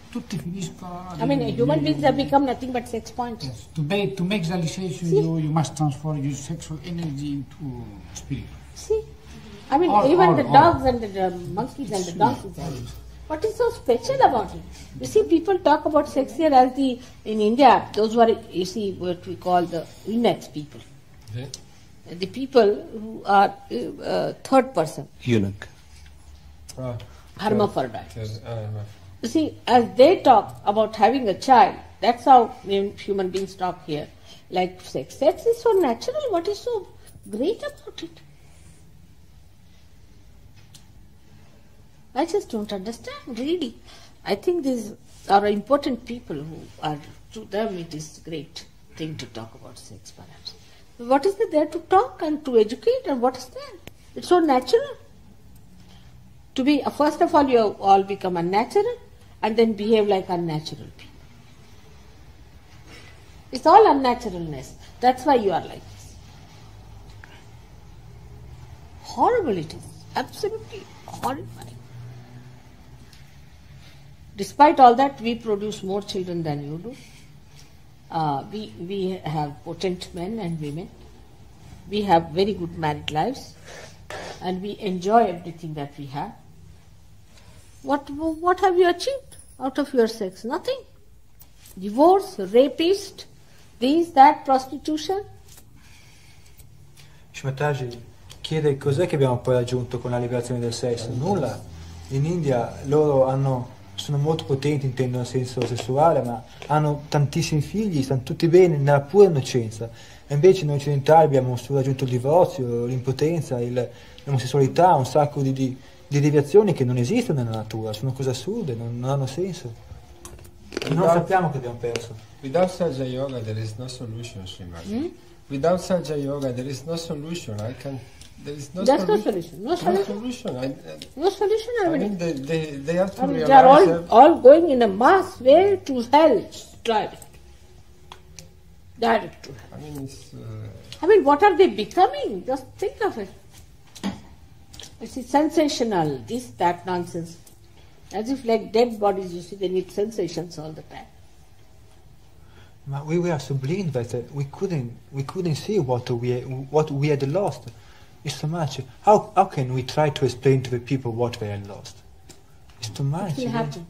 Tutti finiscono. I mean, human beings have become nothing but sex points. Yes. To make realization, you must transform your sexual energy into spirit. See, I mean, even the dogs and the monkeys and the donkeys. What is so special about it? You see, people talk about sex here as in India, those who are, you see, what we call the eunuchs people. Yeah. The people who are third person. Eunuch. Hermaphrodites. You see, as they talk about having a child, that's how human beings talk here, like sex. Sex is so natural. What is so great about it? I just don't understand, really. I think these are important people who are, to them it is a great thing to talk about sex, perhaps. What is there to talk and to educate, and what is there? It's so natural. To be, first of all, you all become unnatural and then behave like unnatural people. It's all unnaturalness. That's why you are like this. Horrible it is. Absolutely horrifying. Despite all that, we produce more children than you do. We have potent men and women. We have very good married lives. And we enjoy everything that we have. What have you achieved out of your sex? Nothing. Divorce, rapist, this, that, prostitution. Shmataji chiede cos'è che abbiamo poi raggiunto con la liberazione del sesso. Nulla. In India loro sono molto potenti, intendo nel senso sessuale, ma hanno tantissimi figli, stanno tutti bene nella pura innocenza. E invece noi occidentali abbiamo solo raggiunto il divorzio, l'impotenza, l'omosessualità, un sacco di deviazioni che non esistono nella natura, sono cose assurde, non hanno senso. Non sappiamo che abbiamo perso. Without Sahaja Yoga there is no solution, Srimati. Without Sahaja Yoga there is no solution. There is no There's no solution. No solution. No solution. I mean, they have to realize they are all going in a mass way to hell, direct to hell. I mean, what are they becoming? Just think of it. It's sensational, this, that nonsense. As if like dead bodies, you see, they need sensations all the time. But we were so blind that we couldn't see what we had lost. It's so much. How can we try to explain to the people what they had lost? It's too much. It will happen.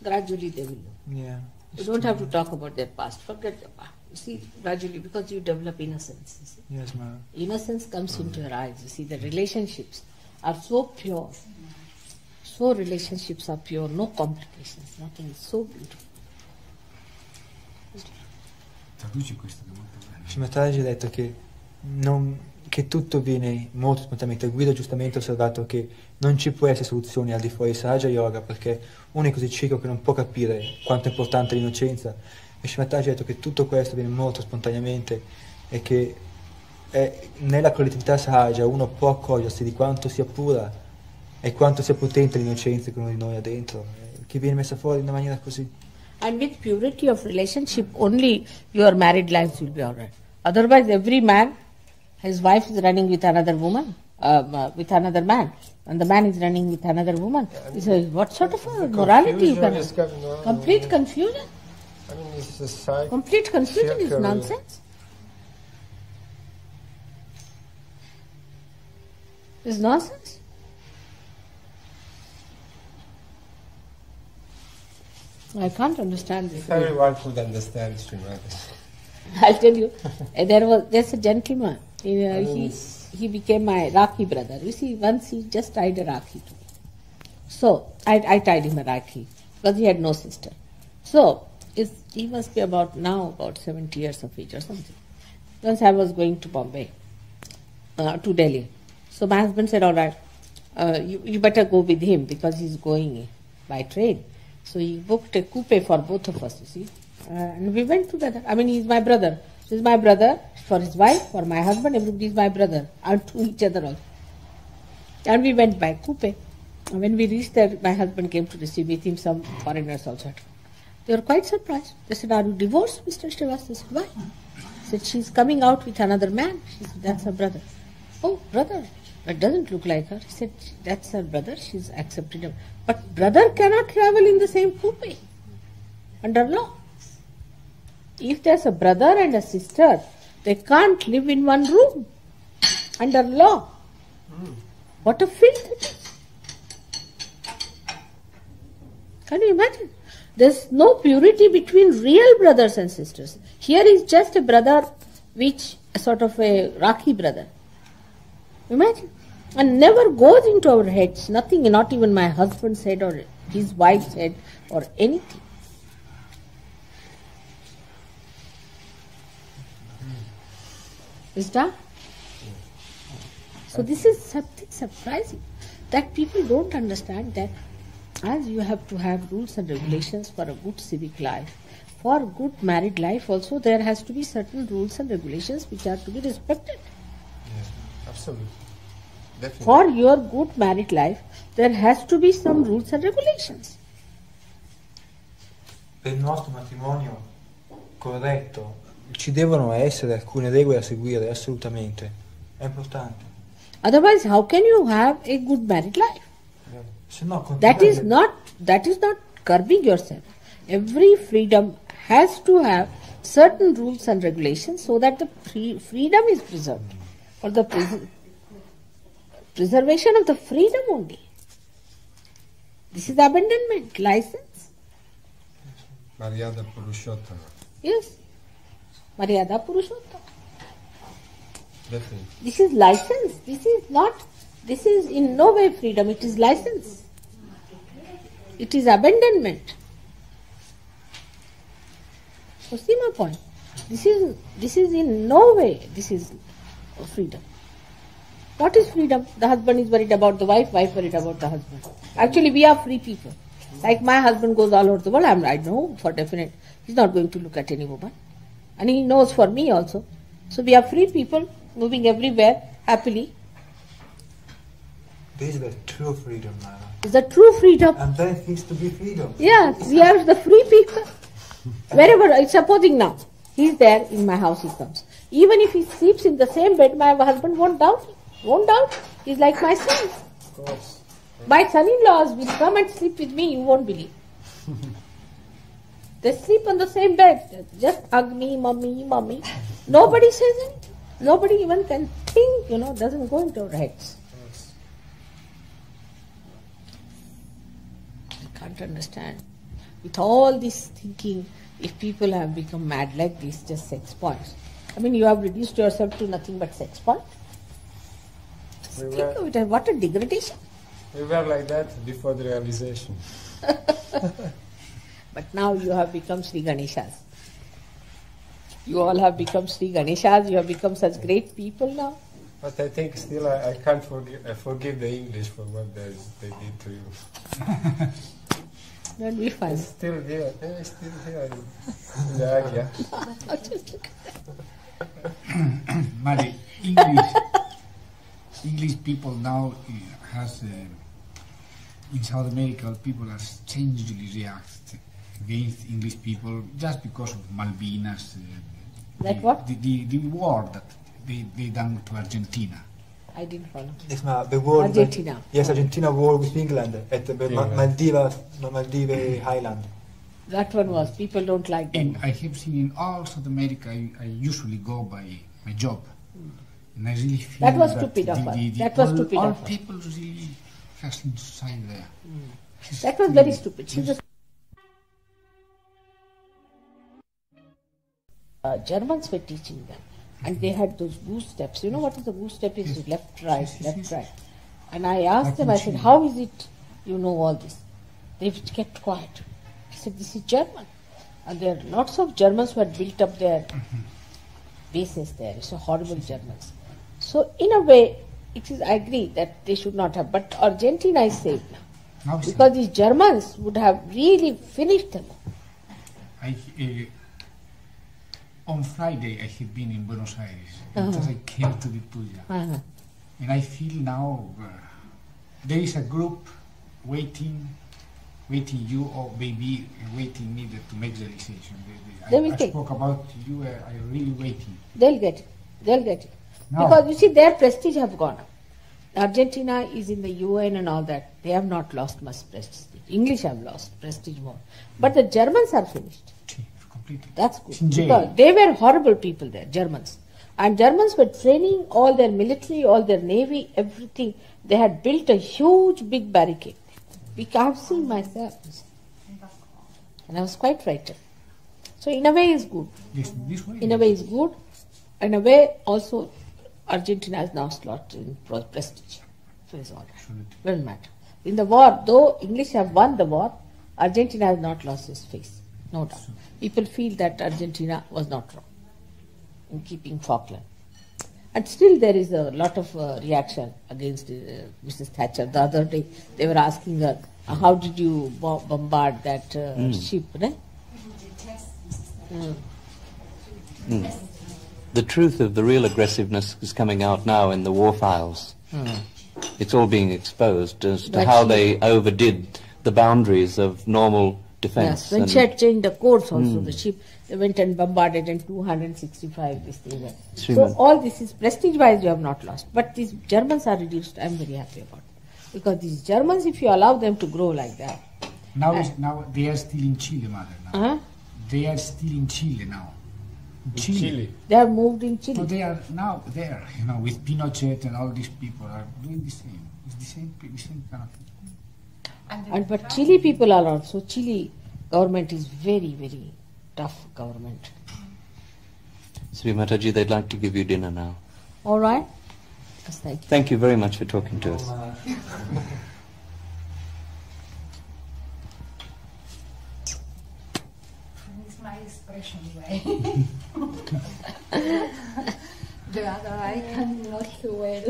Gradually they will know. Yeah. You don't have to talk about their past. Forget the past. You see, gradually, because you develop innocence. You see. Yes, ma'am. Innocence comes into your eyes. You see, the relationships are so pure. So relationships are pure, no complications, nothing. It's so beautiful. traduci questo che è molto bello. Shimataji ha detto che tutto viene molto spontaneamente. Guido giustamente ha osservato che non ci può essere soluzioni al di fuori di Sahaja Yoga perché uno è così cieco che non può capire quanto è importante l'innocenza. E Shimataji ha detto che tutto questo viene molto spontaneamente e che nella collettività Sahaja uno può accorgersi di quanto sia pura e quanto sia potente l'innocenza che uno di noi ha dentro, che viene messa fuori in una maniera così. And with purity of relationship, only your married lives will be all right. Otherwise, every man, his wife is running with another woman, with another man, and the man is running with another woman. What sort of a morality you can have? Complete confusion. I mean, it's a cycle. Complete confusion is nonsense. It's nonsense. I can't understand this. If everyone could understand Srimati. I'll tell you, there's a gentleman. He became my Rakhi brother. You see, once he just tied a Rakhi to me. So I tied him a Rakhi because he had no sister. So he must be about 70 years of age or something. Once I was going to Bombay, to Delhi. So my husband said, all right, you better go with him because he's going by train. So he booked a coupe for both of us, you see. And we went together. I mean, he's my brother. So he's my brother for his wife, for my husband, everybody's my brother. And to each other also. And we went by coupe. And when we reached there, my husband came to receive with him some foreigners also. They were quite surprised. They said, are you divorced, Mr. Srivastava? I said, why? He said, she's coming out with another man. She said, that's her brother. Oh, brother. That doesn't look like her. He said, that's her brother. She's accepted him. But brother cannot travel in the same coupe under law. If there's a brother and a sister, they can't live in one room under law. What a filth it is. Can you imagine? There's no purity between real brothers and sisters. Here is just a brother, which a sort of a Rakhi brother. Imagine. And never goes into our heads, nothing, not even my husband's head or his wife's head or anything. Is that? So this is something surprising, that people don't understand that as you have to have rules and regulations for a good civic life, for good married life also there has to be certain rules and regulations which are to be respected. Yes, absolutely. Definitely. For your good married life, there has to be some rules and regulations. Per il nostro matrimonio corretto ci devono essere alcune regole da seguire, assolutamente. È importante. Otherwise, how can you have a good married life? That is not curbing yourself. Every freedom has to have certain rules and regulations so that the freedom is preserved. For the preservation of the freedom only. This is abandonment, license. Maryada Purushottama. Yes. Maryada Purushottama. Definitely. This is license. This is in no way freedom, it is license. It is abandonment. So see my point. This is in no way, this is freedom. What is freedom? The husband is worried about the wife worried about the husband. Actually, we are free people. Like my husband goes all over the world, I know for definite, he's not going to look at any woman. And he knows for me also. So we are free people, moving everywhere, happily. This is the true freedom, Mara. It's the true freedom. And then it needs to be freedom. Yeah, we are the free people. Wherever, supposing now, he's there, in my house he comes. Even if he sleeps in the same bed, my husband won't doubt it. Won't doubt. He's like my son. Of course. My son-in-laws will come and sleep with me, you won't believe. They sleep on the same bed. Just hug me, mommy, mommy. Nobody says anything. Nobody even can think, doesn't go into our heads. I can't understand. With all this thinking, if people have become mad like this, just sex points. I mean, you have reduced yourself to nothing but sex point. Think of it, what a degradation. We were like that before the realization. But now you have become Sri Ganeshas. You all have become Sri Ganeshas, you have become such great people now. But I think still I can't forgive the English for what they did to you. That'll be fine. It's still here. It's still here in the Agya. Just look Mary, English people now has in South America people are strangely react against English people just because of Malvinas. That what? The war that they done to Argentina. I didn't follow. Yes, the war. Argentina. Yes, Argentina war with England at the Maldives Highland. That one was, people don't like them. And I have seen in all South America, I usually go by my job. And I really feel that was stupid of us. That was stupid all of us. people really has inside there. That was very stupid. She was Germans were teaching them, and they had those goose steps. You know what is the goose step? Is left, right, left, right. And I asked them, I said, how is it you know all this? They kept quiet. I said, this is German. And there are lots of Germans who had built up their bases there. It's a horrible Germans. So in a way, it is, I agree that they should not have, but Argentina is safe now. Because these Germans would have really finished them. On Friday I had been in Buenos Aires because I came to Vitulla. And I feel now there is a group waiting you or maybe waiting me to make the decision. I spoke about you, I'm really waiting. They'll get it. They'll get it. No. Because you see, their prestige have gone up. Argentina is in the UN and all that. They have not lost much prestige. English have lost prestige more. But the Germans are finished. Completely. That's good. Because they were horrible people there, Germans. And Germans were training all their military, all their navy, everything. They had built a huge big barricade. I've seen myself. And I was quite frightened. So in a way it's good. This way in a way it's good. In a way also Argentina has now lost in prestige. So it's all right. Doesn't matter. In the war, though English have won the war, Argentina has not lost its face. No doubt. People feel that Argentina was not wrong in keeping Falkland. And still there is a lot of reaction against Mrs. Thatcher. The other day they were asking her, how did you bombard that ship? Right? The truth of the real aggressiveness is coming out now in the war files. It's all being exposed as to how they overdid the boundaries of normal defense. Yes, when she had changed the course also, the ship, they went and bombarded in 265 this thing. So all this is prestige-wise you have not lost. But these Germans are reduced. I am very happy about it. Because these Germans, if you allow them to grow like that. Now they are still in Chile, mother. Now. They are still in Chile now. Chile. They have moved in Chile. So they are now there, with Pinochet and all these people are doing the same. It's the same kind of thing. But Chile people are also, Chile government is very, very tough government. Sri Mataji, they'd like to give you dinner now. All right. Yes, thank you. Thank you very much for talking to us. It's my expression way. The other I cannot so well.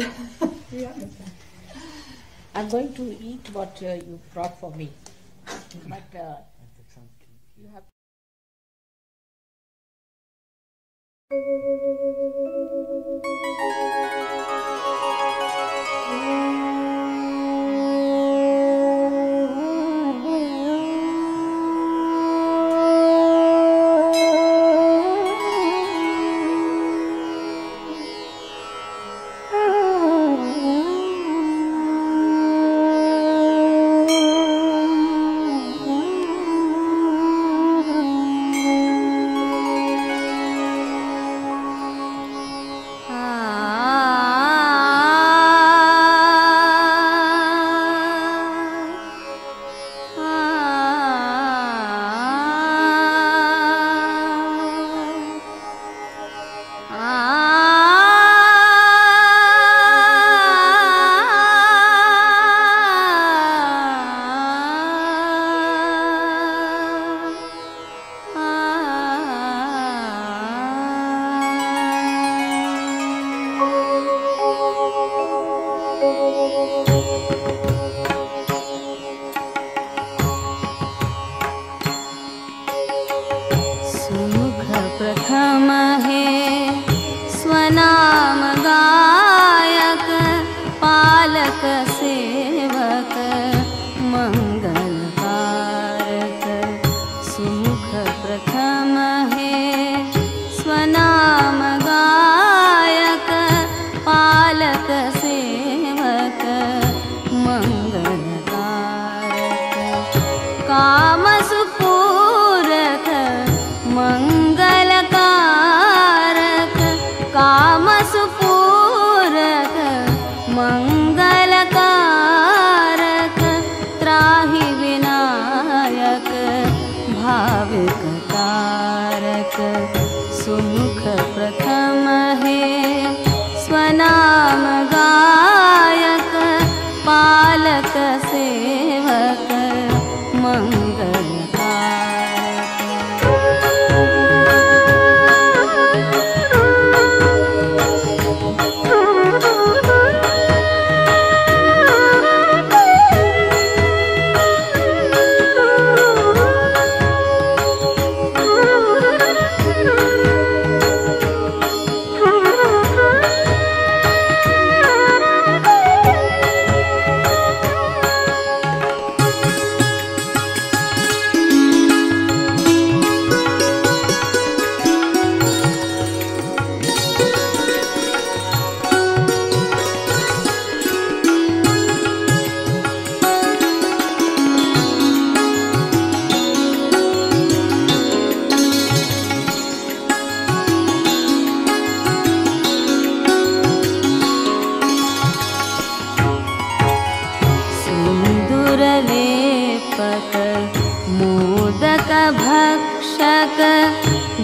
I'm going to eat what you brought for me. But you have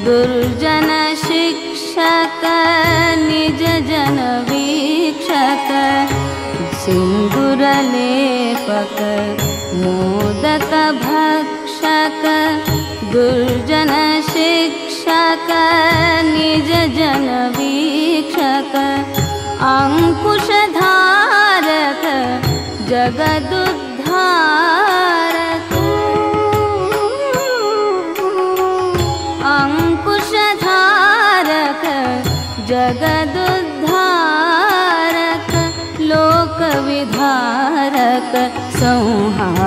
दुर्जन शिक्षक निज जन वीक्षक सिंदूर लेपक मोदक भक्षक दुर्जन शिक्षक निज जन वीक्षक अंकुश धारक जगदुद्धारक अंकुश धारक जगदुद्धारक लोक विधारक संहारकारक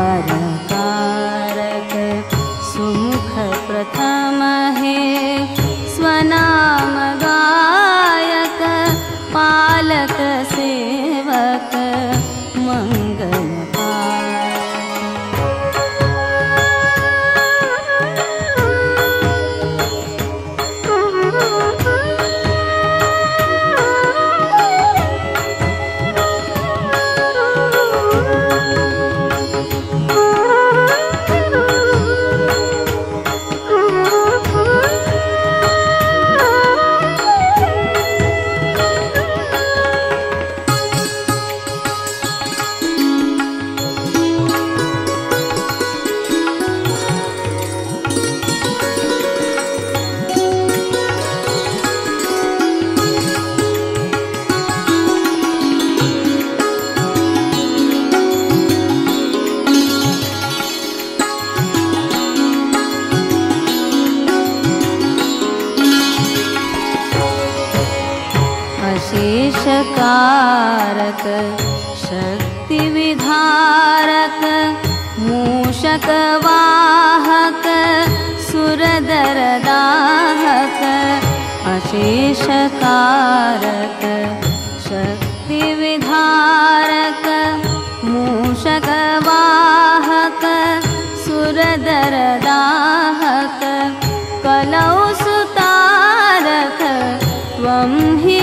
सुमुख प्रथम है स्वनाम गायक पालक सेवक कारक शक्ति विधारक मूषक वाहक सुरदर दाहक अशेष कारक शक्ति विधारक मूषक वाहक सुरदर दाहक कलौ सुतारक त्वं हि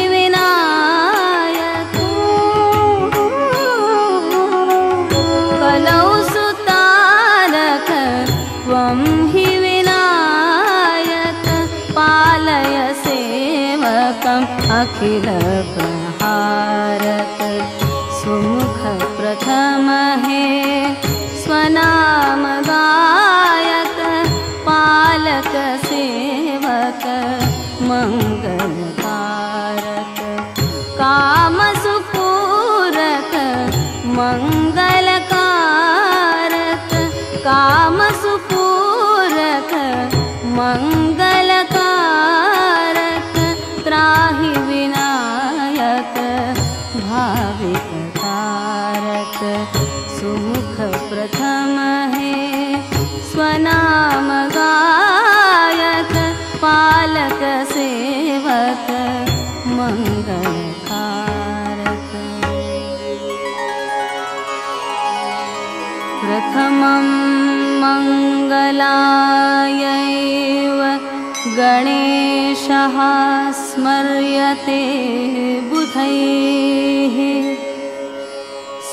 अखिल प्रहारक सुमुख प्रथम है स्वनाम गायक पालक सेवक मंगलकारक काम सुपूरक मंगलकारक काम सुपूरक मंगलकारक त्राहि विनायक भाविक कारक सुमुख प्रथम है स्वनाम गायक पालक सेवक मंगलकारक प्रथमं मंगलायैव गणेशः स्मर्यते बुधैः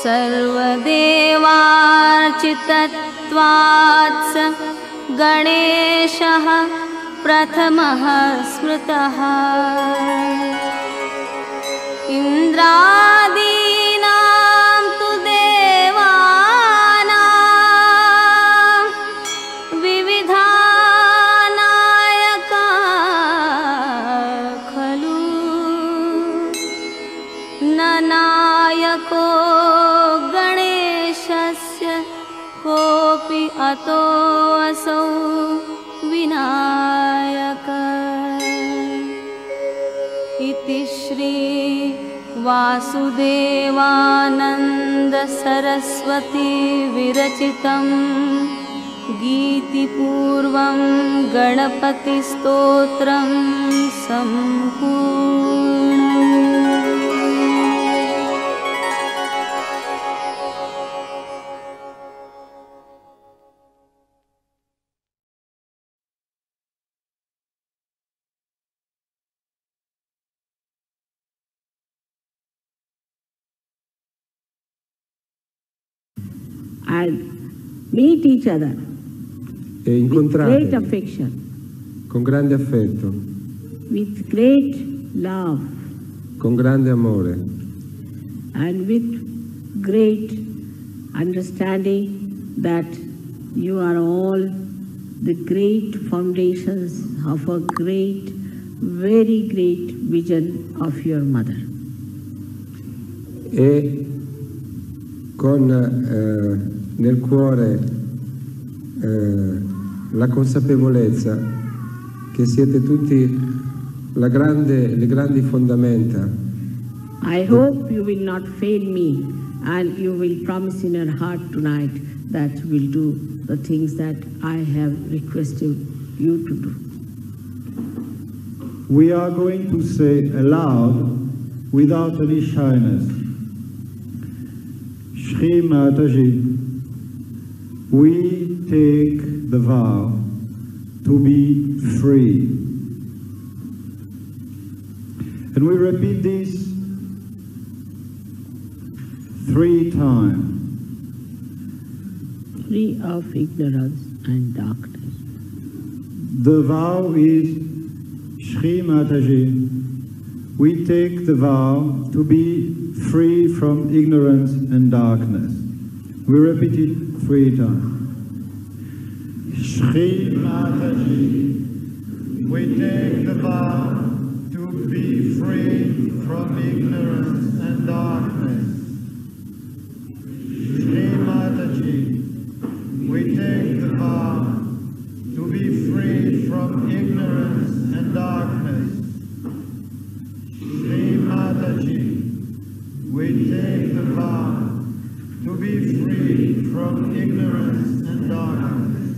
सर्वदेवार्चितत्वात् स गणेशः प्रथमः स्मृतः इन्द्रादीनां तु देवानां विविधा नायको गणेशस्य कोऽपि अतोऽसौ विनायक इति श्री वासुदेवानन्द सरस्वती विरचितं गीतिपूर्वं गणपतिस्तोत्रं सम्पूर्णम्। And meet each other with great affection. con grande affetto, with great love, con grande amore and with great understanding that you are all the great foundations of a great, very great vision of your mother. e con nel cuore la consapevolezza che siete tutti le grandi fondamenta. I hope you will not fail me and you will promise in your heart tonight that you will do the things that I have requested you to do. We are going to say aloud, without any shyness, Shri Mataji, we take the vow to be free. And we repeat this 3 times. Free of ignorance and darkness. The vow is Shri Mataji, we take the vow to be free from ignorance and darkness. We repeat it 3 times. Shri Mataji, we take the vow to be free from ignorance and darkness. Shri Mataji, we take the vow to be free from ignorance and darkness. Shri Mataji, we take the vow to be free from ignorance and darkness.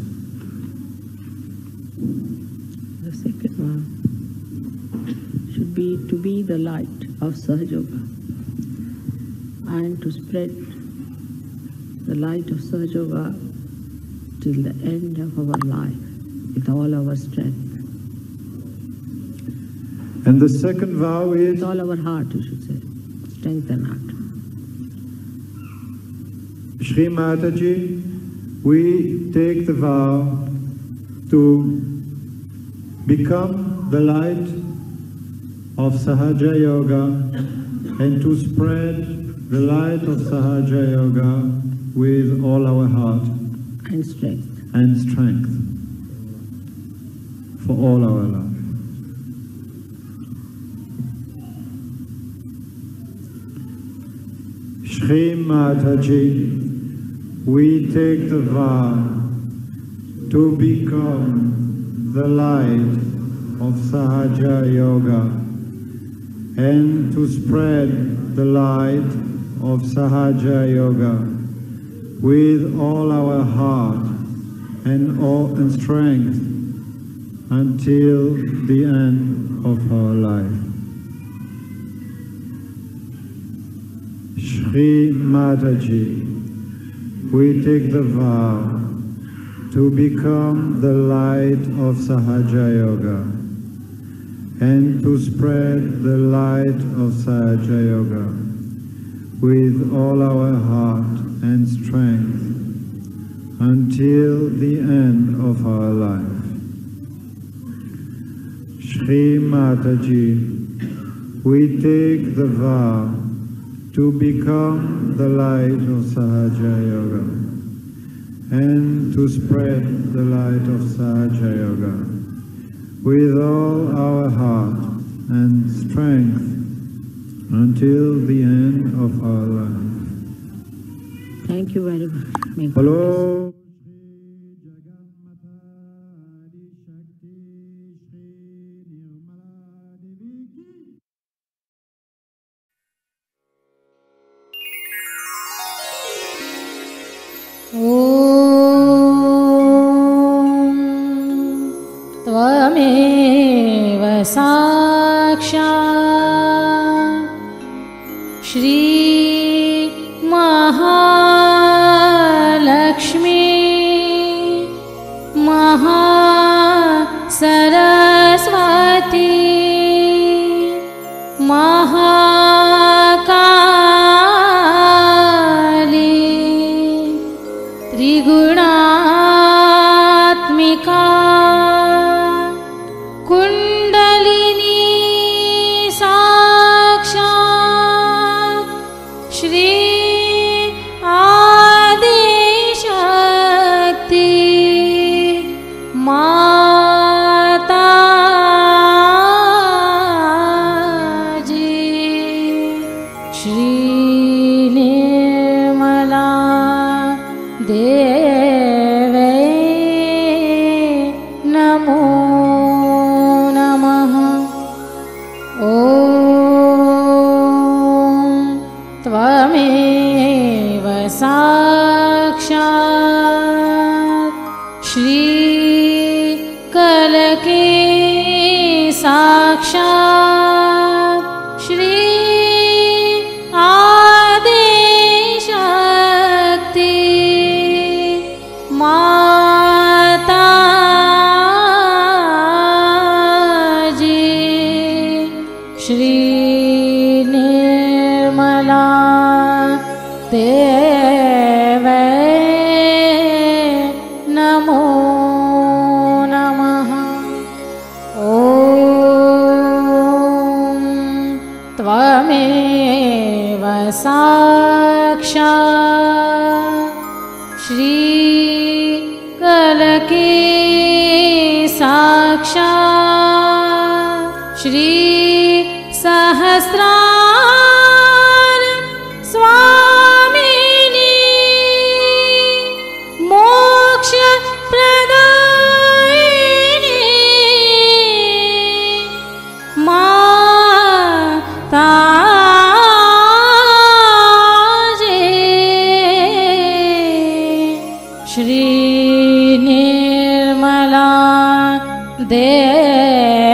The second one should be to be the light of Sahaja and to spread the light of Sahaja till the end of our life with all our strength. And the second vow is... With all our heart, you should say. Strength and heart. Shri Mataji, we take the vow to become the light of Sahaja Yoga and to spread the light of Sahaja Yoga with all our heart and strength for all our life. Shri Mataji, we take the vow to become the light of Sahaja Yoga and to spread the light of Sahaja Yoga with all our heart and strength until the end of our life. Shri Mataji, we take the vow to become the light of Sahaja Yoga and to spread the light of Sahaja Yoga with all our heart and strength until the end of our life. Shri Mataji, we take the vow to become the light of Sahaja Yoga and to spread the light of Sahaja Yoga with all our heart and strength until the end of our life. Thank you very much. Hello. त्वमेव साक्षात् श्री महालक्ष्मी महासरस्वती महाकाली त्रिगुणात्मिका कुण्डलिनी साक्षात् श्री आदिशक्ति माताजी श्री निर्मला देवे नमो नमः। ॐ त्वमेव साक्षात् श्री कलके साक्षात् श्री आदिशक्ति माताजी श्री निर्मला देवे नमो नमः। ॐ त्वमेव साक्षात् श्री कलके साक्षात् श्री सहस्रार स्वामिनी मोक्ष प्रदायिनी माताजी श्री निर्मला देवी